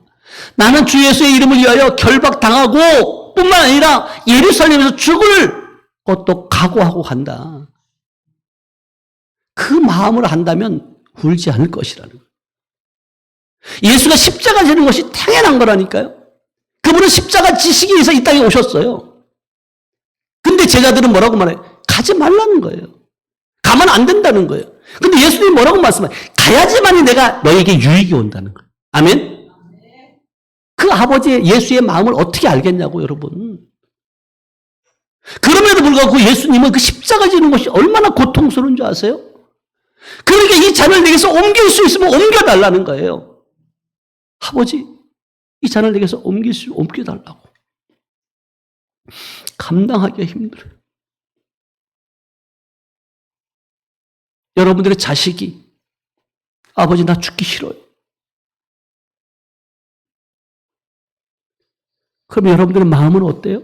나는 주 예수의 이름을 위하여 결박당하고 뿐만 아니라 예루살렘에서 죽을 것도 각오하고 간다. 그 마음으로 한다면 울지 않을 것이라는 거예요. 예수가 십자가 지는 것이 당연한 거라니까요. 그분은 십자가 지시기 위해서 이 땅에 오셨어요. 근데 제자들은 뭐라고 말해요? 가지 말라는 거예요. 가면 안 된다는 거예요. 근데 예수님이 뭐라고 말씀해요? 가야지만이 내가 너에게 유익이 온다는 거예요. 아멘? 그 아버지의 예수의 마음을 어떻게 알겠냐고 여러분. 그럼에도 불구하고 예수님은 그 십자가 지는 것이 얼마나 고통스러운 줄 아세요? 그러니까 이 잔을 내게서 옮길 수 있으면 옮겨달라는 거예요. 아버지, 이 잔을 내게서 옮겨달라고. 감당하기가 힘들어요. 여러분들의 자식이 아버지 나 죽기 싫어요. 그럼 여러분들의 마음은 어때요?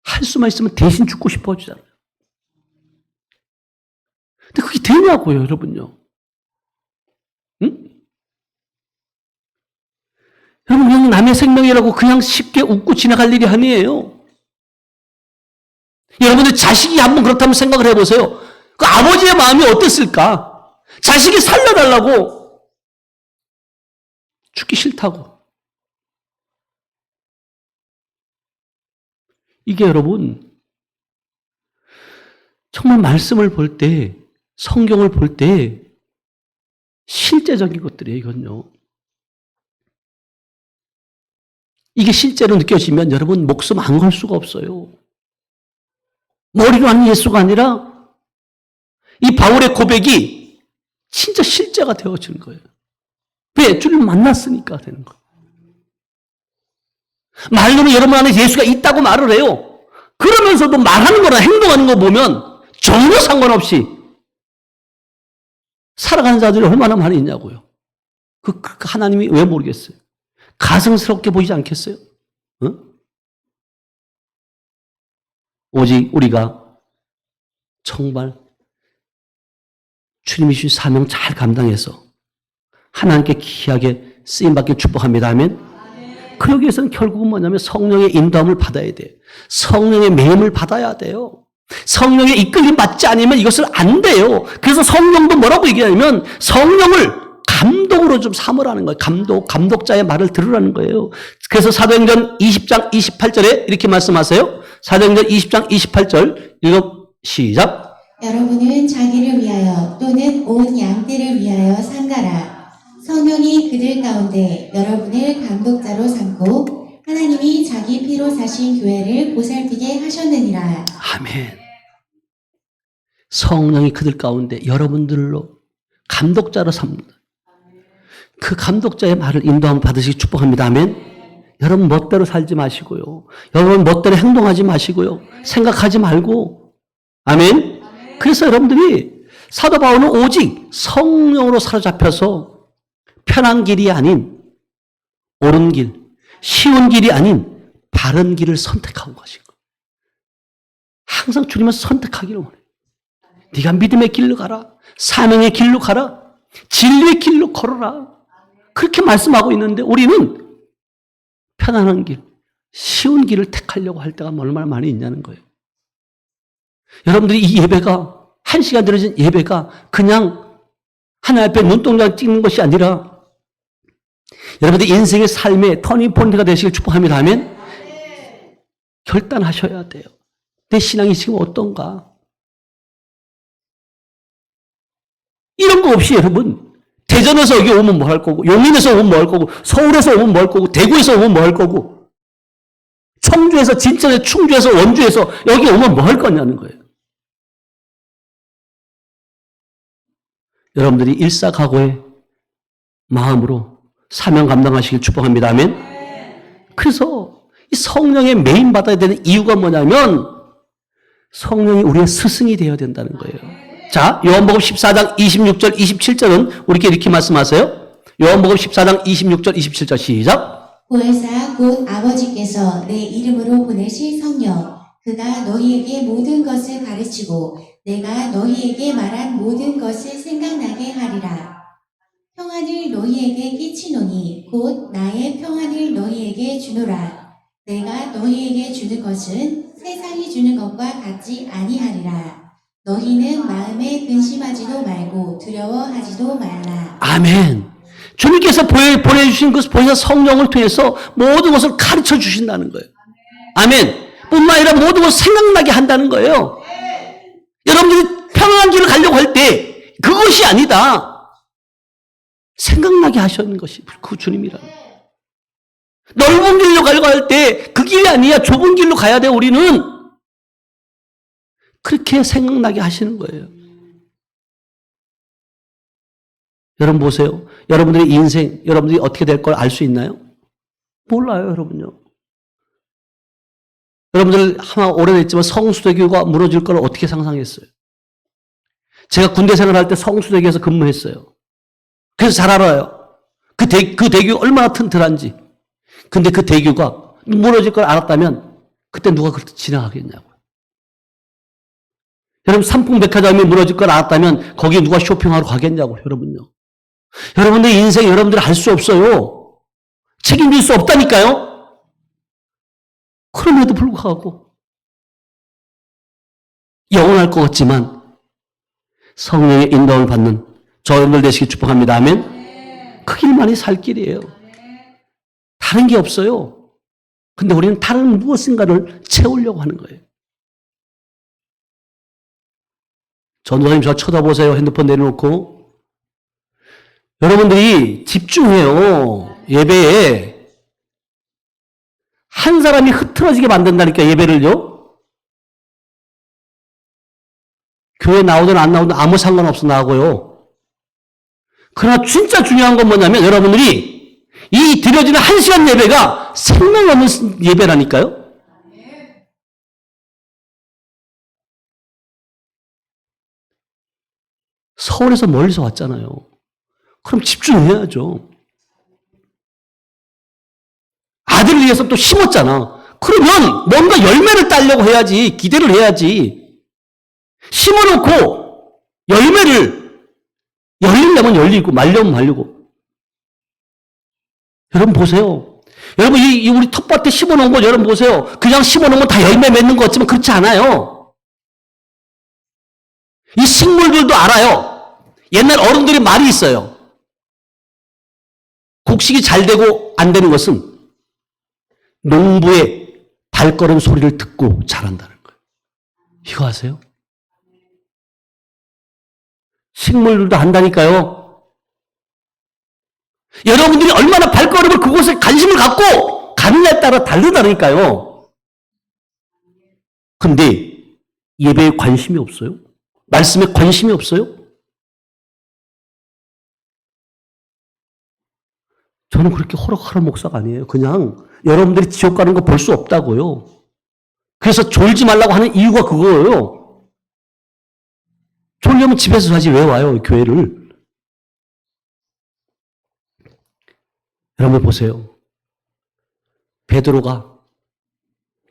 할 수만 있으면 대신 죽고 싶어 하잖아요. 근데 그게 되냐고요, 여러분요. 응? 여러분, 그냥 남의 생명이라고 그냥 쉽게 웃고 지나갈 일이 아니에요. 여러분들 자식이 한번 그렇다면 생각을 해보세요. 그 아버지의 마음이 어땠을까? 자식이 살려달라고 죽기 싫다고. 이게 여러분 정말 말씀을 볼 때, 성경을 볼 때 실제적인 것들이에요, 이건요. 이게 실제로 느껴지면 여러분 목숨 안 걸 수가 없어요. 머리로 하는 예수가 아니라 이 바울의 고백이 진짜 실제가 되어지는 거예요. 왜? 주님을 만났으니까 되는 거예요. 말로는 여러분 안에 예수가 있다고 말을 해요. 그러면서도 말하는 거나 행동하는 거 보면 전혀 상관없이 살아가는 자들이 얼마나 많이 있냐고요. 그 하나님이 왜 모르겠어요? 가증스럽게 보이지 않겠어요? 응? 오직 우리가 정말 주님이 주신 사명 잘 감당해서 하나님께 귀하게 쓰임받길 축복합니다. 아멘. 그러기 위해서는 결국은 뭐냐면 성령의 인도함을 받아야 돼요. 성령의 매임을 받아야 돼요. 성령의 이끌림 받지 않으면 이것을 안 돼요. 그래서 성령도 뭐라고 얘기하냐면 성령을 감독으로 좀 삼으라는 거예요. 감독자의 말을 들으라는 거예요. 그래서 사도행전 20장 28절에 이렇게 말씀하세요. 사도행전 20장 28절 시작. 여러분은 자기를 위하여 또는 온 양떼를 위하여 상가라. 성령이 그들 가운데 여러분을 감독자로 삼고 하나님이 자기 피로 사신 교회를 보살피게 하셨느니라. 아멘. 성령이 그들 가운데 여러분들로 감독자로 삼는다. 그 감독자의 말을 인도함을 받으시기 축복합니다. 아멘. 여러분 멋대로 살지 마시고요. 여러분 멋대로 행동하지 마시고요. 생각하지 말고. 아멘. 그래서 여러분들이 사도 바울은 오직 성령으로 사로잡혀서 편한 길이 아닌 옳은 길, 쉬운 길이 아닌 바른 길을 선택하고 가신 거예요. 항상 주님은 선택하기를 원해요. 네가 믿음의 길로 가라. 사명의 길로 가라. 진리의 길로 걸어라. 그렇게 말씀하고 있는데 우리는 편안한 길, 쉬운 길을 택하려고 할 때가 얼마나 많이 있냐는 거예요. 여러분들이 이 예배가 1시간 들어진 예배가 그냥 하나님 앞에 눈동자 찍는 것이 아니라 여러분들 인생의 삶의 터닝포인트가 되시길 축복합니다. 아멘. 결단하셔야 돼요. 내 신앙이 지금 어떤가? 이런 거 없이 여러분, 대전에서 여기 오면 뭐 할 거고, 용인에서 오면 뭐 할 거고, 서울에서 오면 뭐 할 거고, 대구에서 오면 뭐 할 거고, 청주에서, 진천에서, 충주에서, 원주에서 여기 오면 뭐 할 거냐는 거예요. 여러분들이 일사각오의 마음으로 사명 감당하시길 축복합니다. 아멘. 그래서 이 성령의 메인 받아야 되는 이유가 뭐냐면 성령이 우리의 스승이 되어야 된다는 거예요. 자, 요한복음 14장 26절, 27절은 우리께 이렇게 말씀하세요. 요한복음 14장 26절, 27절 시작. 보혜사 곧 아버지께서 내 이름으로 보내실 성령 그가 너희에게 모든 것을 가르치고 내가 너희에게 말한 모든 것을 생각나게 하리라. 평안을 너희에게 끼치노니 곧 나의 평안을 너희에게 주노라. 내가 너희에게 주는 것은 세상이 주는 것과 같지 아니하리라. 너희는 마음에 근심하지도 말고 두려워하지도 말라. 아멘. 주님께서 보내주신 그 보혜사 성령을 통해서 모든 것을 가르쳐 주신다는 거예요. 아멘. 뿐만 아니라 모든 것을 생각나게 한다는 거예요. 여러분들이 평안한 길을 가려고 할 때 그것이 아니다. 생각나게 하시는 것이 그 주님이라. 넓은 길로 가려고 할 때 그 길이 아니야. 좁은 길로 가야 돼. 우리는 그렇게 생각나게 하시는 거예요. 여러분 보세요. 여러분들의 인생, 여러분들이 어떻게 될 걸 알 수 있나요? 몰라요, 여러분요. 여러분들 아마 오래됐지만 성수대교가 무너질 걸 어떻게 상상했어요? 제가 군대 생활할 때 성수대교에서 근무했어요. 그래서 잘 알아요. 그 대교가 얼마나 튼튼한지. 근데 그 대교가 무너질 걸 알았다면 그때 누가 그렇게 지나가겠냐고요. 여러분 삼풍백화점이 무너질 걸 알았다면 거기에 누가 쇼핑하러 가겠냐고요. 여러분요. 여러분들 인생 여러분들이 할 수 없어요. 책임질 수 없다니까요. 그럼에도 불구하고 영원할 것 같지만 성령의 인도를 받는 저 여러분들 되시기 축복합니다. 아멘. 그 길만이 살 길이에요. 다른 게 없어요. 근데 우리는 다른 무엇인가를 채우려고 하는 거예요. 전도사님 저 쳐다보세요. 핸드폰 내려놓고. 여러분들이 집중해요. 예배에. 한 사람이 흐트러지게 만든다니까 예배를요. 교회 나오든 안 나오든 아무 상관없어 나하고요. 그러나 진짜 중요한 건 뭐냐면 여러분들이 이 드려지는 1시간 예배가 생명 없는 예배라니까요. 서울에서 멀리서 왔잖아요. 그럼 집중해야죠. 아들을 위해서 또 심었잖아. 그러면 뭔가 열매를 따려고 해야지. 기대를 해야지. 심어놓고 열매를 열리려면 열리고 말려면 말리고. 여러분 보세요. 여러분 이 우리 텃밭에 심어놓은 거 여러분 보세요. 그냥 심어놓으면 다 열매 맺는 것 같지만 그렇지 않아요. 이 식물들도 알아요. 옛날 어른들이 말이 있어요. 곡식이 잘 되고 안 되는 것은 농부의 발걸음 소리를 듣고 자란다는 거예요. 이거 아세요? 식물들도 한다니까요. 여러분들이 얼마나 발걸음을 그곳에 관심을 갖고 가느냐에 따라 다르다니까요. 근데 예배에 관심이 없어요? 말씀에 관심이 없어요? 저는 그렇게 호락호락 목사가 아니에요. 그냥 여러분들이 지옥 가는 거 볼 수 없다고요. 그래서 졸지 말라고 하는 이유가 그거예요. 졸려면 집에서 자지 왜 와요, 교회를. 여러분 보세요. 베드로가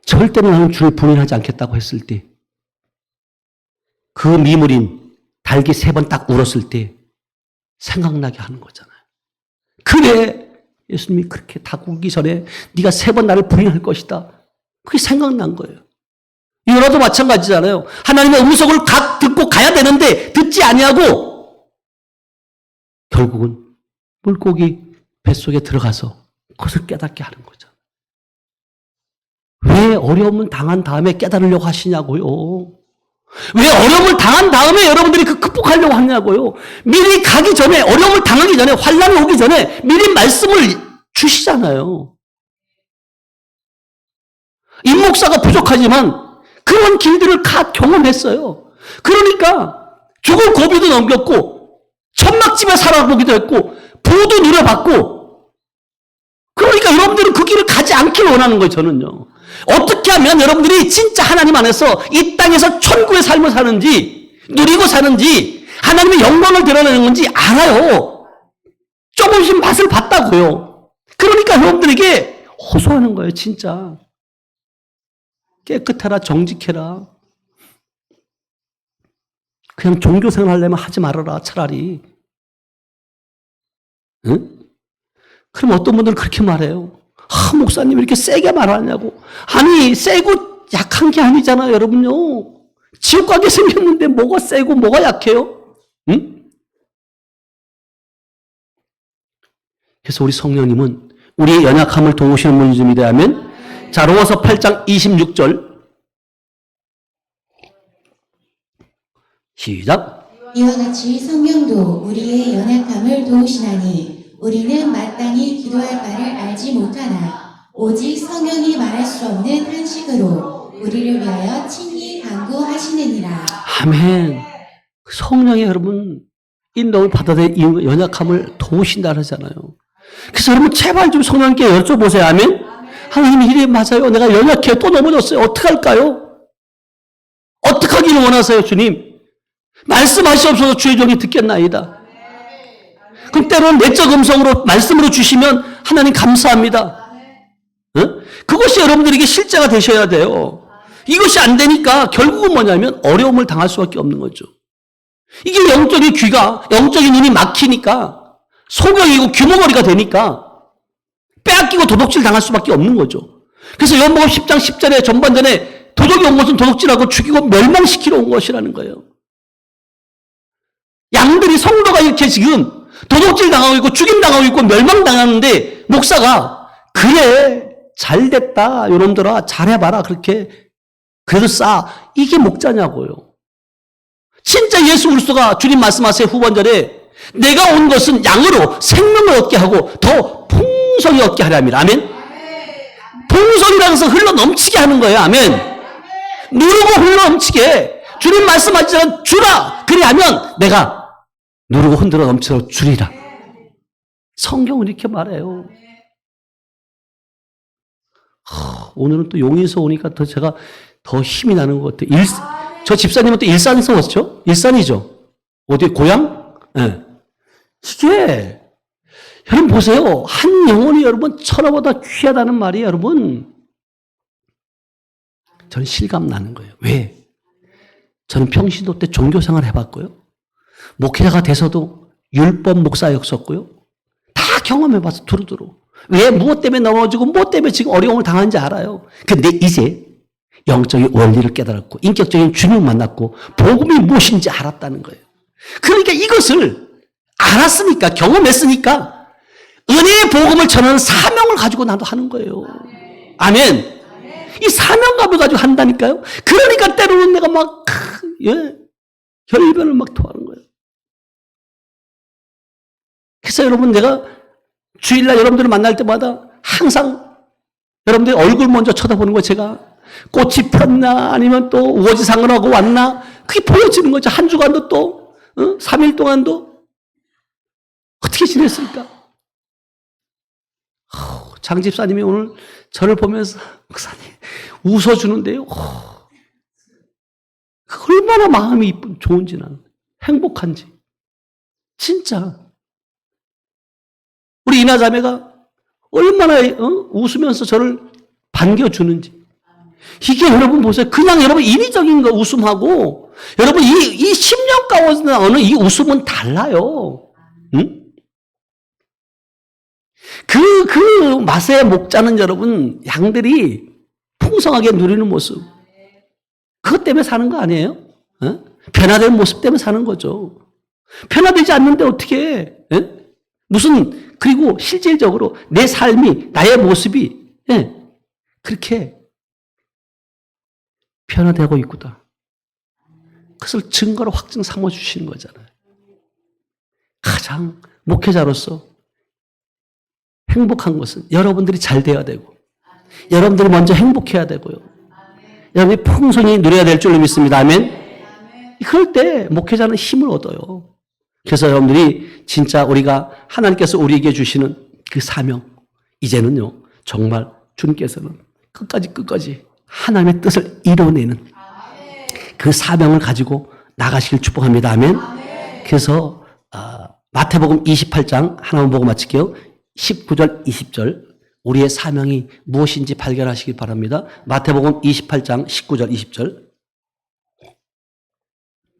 절대로 나는 주를 부인하지 않겠다고 했을 때 그 미물인 닭이 3번 딱 울었을 때 생각나게 하는 거잖아요. 그래, 예수님이 그렇게 닭 울기 전에 네가 3번 나를 부인할 것이다. 그게 생각난 거예요. 이거라도 마찬가지잖아요. 하나님의 음성을 듣고 가야 되는데 듣지 아니하고 결국은 물고기 뱃속에 들어가서 그것을 깨닫게 하는 거죠. 왜 어려움을 당한 다음에 깨달으려고 하시냐고요. 왜 어려움을 당한 다음에 여러분들이 그 극복하려고 하냐고요. 미리 가기 전에, 어려움을 당하기 전에, 환난이 오기 전에 미리 말씀을 주시잖아요. 임목사가 부족하지만 그런 길들을 다 경험했어요. 그러니까 죽을 고비도 넘겼고 천막집에 살아보기도 했고 부도 누려봤고, 그러니까 여러분들은 그 길을 가지 않길 원하는 거예요. 저는요. 어떻게 하면 여러분들이 진짜 하나님 안에서 이 땅에서 천국의 삶을 사는지, 누리고 사는지, 하나님의 영광을 드러내는 건지 알아요. 조금씩 맛을 봤다고요. 그러니까 여러분들에게 호소하는 거예요. 진짜 깨끗해라, 정직해라. 그냥 종교생활 하려면 하지 말아라, 차라리. 응? 그럼 어떤 분들은 그렇게 말해요. 목사님 이렇게 세게 말하냐고. 아니, 세고 약한 게 아니잖아요, 여러분요. 지옥 가게 생겼는데 뭐가 세고 뭐가 약해요? 응? 그래서 우리 성령님은 우리의 연약함을 도우시는 분이십니다. 하면 자, 로마서 8장 26절 시작. 이와 같이 성령도 우리의 연약함을 도우시나니 우리는 마땅히 기도할 바를 알지 못하나 오직 성령이 말할 수 없는 한식으로 우리를 위하여 친히 간구하시느니라. 아멘. 성령이 여러분 인도를 받아들여 이 연약함을 도우신다 하잖아요. 그래서 여러분 제발 좀 성령님께 여쭤보세요. 아멘. 하나님 이래 맞아요. 내가 연약해요. 또 넘어졌어요. 어떡할까요? 어떻게 하기를 원하세요, 주님? 말씀하시옵소서. 주의 종이 듣겠나이다. 그럼 때로는 내적 음성으로 말씀으로 주시면 하나님 감사합니다. 어? 그것이 여러분들에게 실제가 되셔야 돼요. 이것이 안 되니까 결국은 뭐냐면 어려움을 당할 수밖에 없는 거죠. 이게 영적인 귀가, 영적인 눈이 막히니까 소경이고 규모거리가 되니까 빼앗기고 도둑질 당할 수밖에 없는 거죠. 그래서 요한복음 10장 10절에 전반전에 도둑이 온 것은 도둑질하고 죽이고 멸망시키러 온 것이라는 거예요. 양들이, 성도가 이렇게 지금 도둑질 당하고 있고 죽임 당하고 있고 멸망 당하는데 목사가 그래 잘됐다 요놈들아 잘해봐라 그렇게 그래도 싸 이게 목자냐고요. 진짜 예수 그리스도가 주님 말씀하세요. 후반절에 내가 온 것은 양으로 생명을 얻게 하고 더 풍성히 얻게 하려 함이라. 아멘. 풍성이라는 것은 흘러 넘치게 하는 거예요. 아멘. 누르고 흘러 넘치게 주님 말씀하시잖아요. 주라 그리하면 내가 누르고 흔들어 넘쳐 주리라. 성경은 이렇게 말해요. 오늘은 또 용인서 오니까 더 제가 더 힘이 나는 것 같아요. 저 집사님은 또 일산에서 왔죠? 일산이죠? 어디 고향? 네. 이게 여러분 보세요. 한 영혼이 여러분 천하보다 귀하다는 말이 여러분 저는 실감 나는 거예요. 왜? 저는 평신도 때 종교생활 해봤고요. 목회자가 돼서도 율법 목사였었고요. 다 경험해봤어, 두루두루. 왜, 무엇 때문에 넘어지고, 무엇 때문에 지금 어려움을 당하는지 알아요. 근데 이제 영적인 원리를 깨달았고, 인격적인 주님을 만났고, 복음이 무엇인지 알았다는 거예요. 그러니까 이것을 알았으니까, 경험했으니까, 은혜의 복음을 전하는 사명을 가지고 나도 하는 거예요. 아멘. 이 사명감을 가지고 한다니까요. 그러니까 때로는 내가 막, 혈변을 막 토하는 거예요. 그래서 여러분 내가 주일날 여러분들을 만날 때마다 항상 여러분들의 얼굴 먼저 쳐다보는 거 제가 꽃이 폈나 아니면 또 우거지상을 하고 왔나 그게 보여지는 거죠. 한 주간도 또 3일 동안도 어떻게 지냈을까? 장 집사님이 오늘 저를 보면서 목사님 웃어주는데요. 얼마나 마음이 이쁜 좋은지 나는 행복한지 진짜 우리 이나자매가 얼마나 웃으면서 저를 반겨주는지 이게 여러분 보세요. 그냥 여러분 인위적인 거 웃음하고 여러분 이 10년 가운데 나오는 이 웃음은 달라요. 응? 그 맛의 목자는 여러분 양들이 풍성하게 누리는 모습 그것 때문에 사는 거 아니에요? 어? 변화된 모습 때문에 사는 거죠. 변화되지 않는데 어떻게 해? 어? 무슨 그리고 실질적으로 내 삶이 나의 모습이 그렇게 변화되고 있구나. 그것을 증거로 확증 삼아 주시는 거잖아요. 가장 목회자로서 행복한 것은 여러분들이 잘 돼야 되고, 여러분들이 먼저 행복해야 되고요. 여러분이 풍성히 누려야 될 줄로 믿습니다. 아멘. 그럴 때 목회자는 힘을 얻어요. 그래서 여러분들이 진짜 우리가 하나님께서 우리에게 주시는 그 사명, 이제는요, 정말 주님께서는 끝까지 하나님의 뜻을 이뤄내는 그 사명을 가지고 나가시길 축복합니다. 아멘. 그래서 마태복음 28장 하나만 보고 마칠게요. 19절, 20절 우리의 사명이 무엇인지 발견하시길 바랍니다. 마태복음 28장 19절, 20절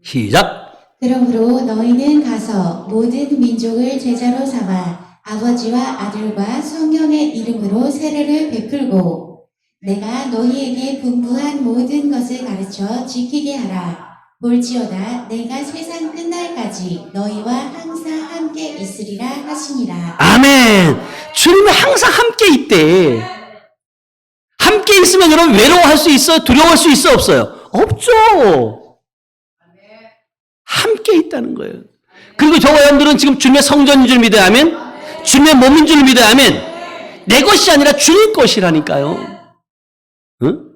시작. 그러므로 너희는 가서 모든 민족을 제자로 삼아 아버지와 아들과 성령의 이름으로 세례를 베풀고 내가 너희에게 분부한 모든 것을 가르쳐 지키게 하라. 볼지어다 내가 세상 끝날까지 너희와 항상 함께 있으리라 하시니라. 아멘. 주님이 항상 함께 있대. 함께 있으면 여러분 외로워할 수 있어요? 두려워할 수 있어? 없어요? 없죠. 함께 있다는 거예요. 그리고 저와 여러분들은 지금 주님의 성전인 줄 믿어야 하면, 주님의 몸인 줄 믿어야 하면, 내 것이 아니라 주님 것이라니까요. 응?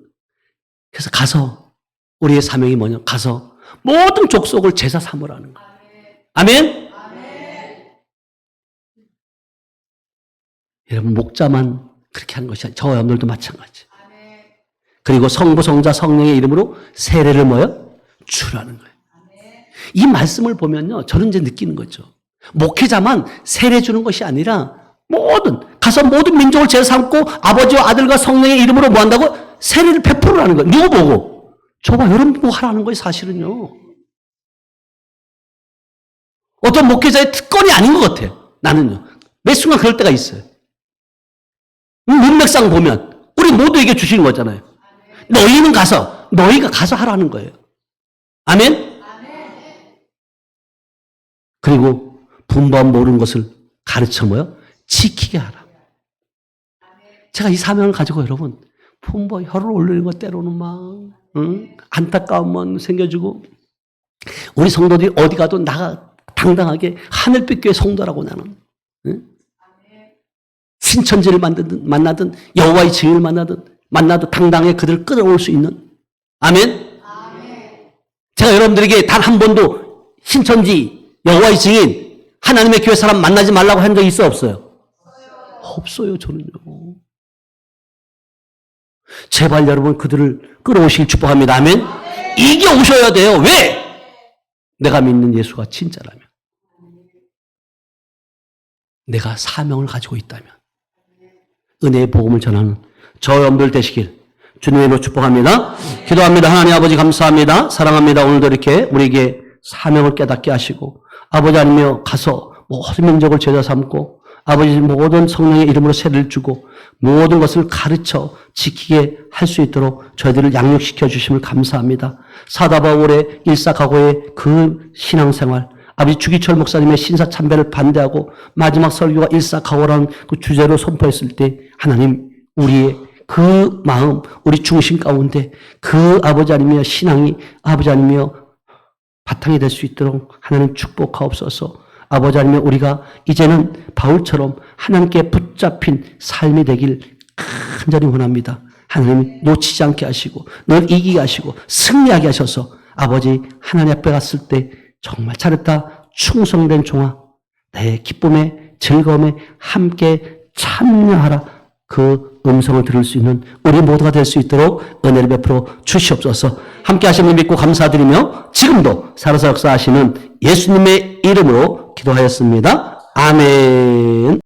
그래서 가서 우리의 사명이 뭐냐? 가서 모든 족속을 제사 삼으라는 거예요. 아멘? 여러분 목자만 그렇게 하는 것이 아니라 저와 여러분들도 마찬가지. 그리고 성부, 성자, 성령의 이름으로 세례를 뭐요? 주라는 거예요. 이 말씀을 보면요, 저는 이제 느끼는 거죠. 목회자만 세례 주는 것이 아니라 가서 모든 민족을 제사 삼고 아버지와 아들과 성령의 이름으로 뭐 한다고? 세례를 베풀으라는 거예요. 누구 보고? 저와 여러분 보고 하라는 거예요, 사실은요. 어떤 목회자의 특권이 아닌 것 같아요. 나는요. 매 순간 그럴 때가 있어요. 문맥상 보면 우리 모두에게 주시는 거잖아요. 너희가 가서 하라는 거예요. 아멘? 그리고 분부한 모든 것을 가르쳐 뭐요? 지키게 하라. 제가 이 사명을 가지고 여러분 혀를 올리는 것 때로는 막 안타까움만 생겨지고, 우리 성도들이 어디 가도 당당하게 하늘빛 교회 성도라고 나는, 신천지를 만나든 여호와의 증인을 만나도 당당하게 그들을 끌어올 수 있는, 아멘? 제가 여러분들에게 단 한 번도 신천지 여호와의 증인 하나님의 교회 사람 만나지 말라고 한 적이 있어? 없어요? 없어요. 저는요. 제발 여러분 그들을 끌어오시길 축복합니다. 아멘? 이게 오셔야 돼요. 왜? 내가 믿는 예수가 진짜라면, 내가 사명을 가지고 있다면, 은혜의 복음을 전하는 저 여러분들 되시길 주님의 이름으로 축복합니다. 기도합니다. 하나님 아버지 감사합니다. 사랑합니다. 오늘도 이렇게 우리에게 사명을 깨닫게 하시고, 아버지 하나님이여 가서 모든 민족을 제자 삼고 아버지 모든 성령의 이름으로 세례를 주고 모든 것을 가르쳐 지키게 할 수 있도록 저희들을 양육시켜 주심을 감사합니다. 사다바울의 일사각오의 그 신앙생활, 아버지 주기철 목사님의 신사참배를 반대하고 마지막 설교가 일사각오라는 그 주제로 선포했을 때 하나님 우리의 그 마음, 우리 중심 가운데 그 아버지 하나님이여 신앙이 아버지 하나님이여 바탕이 될 수 있도록 하나님 축복하옵소서. 아버지 하나님 우리가 이제는 바울처럼 하나님께 붙잡힌 삶이 되길 간절히 원합니다. 하나님 놓치지 않게 하시고 늘 이기게 하시고 승리하게 하셔서 아버지 하나님 앞에 갔을 때 정말 잘했다 충성된 종아 내 기쁨에 즐거움에 함께 참여하라 그 음성을 들을 수 있는 우리 모두가 될 수 있도록 은혜를 베풀어 주시옵소서. 함께 하시는 분 믿고 감사드리며 지금도 살아서 역사하시는 예수님의 이름으로 기도하였습니다. 아멘.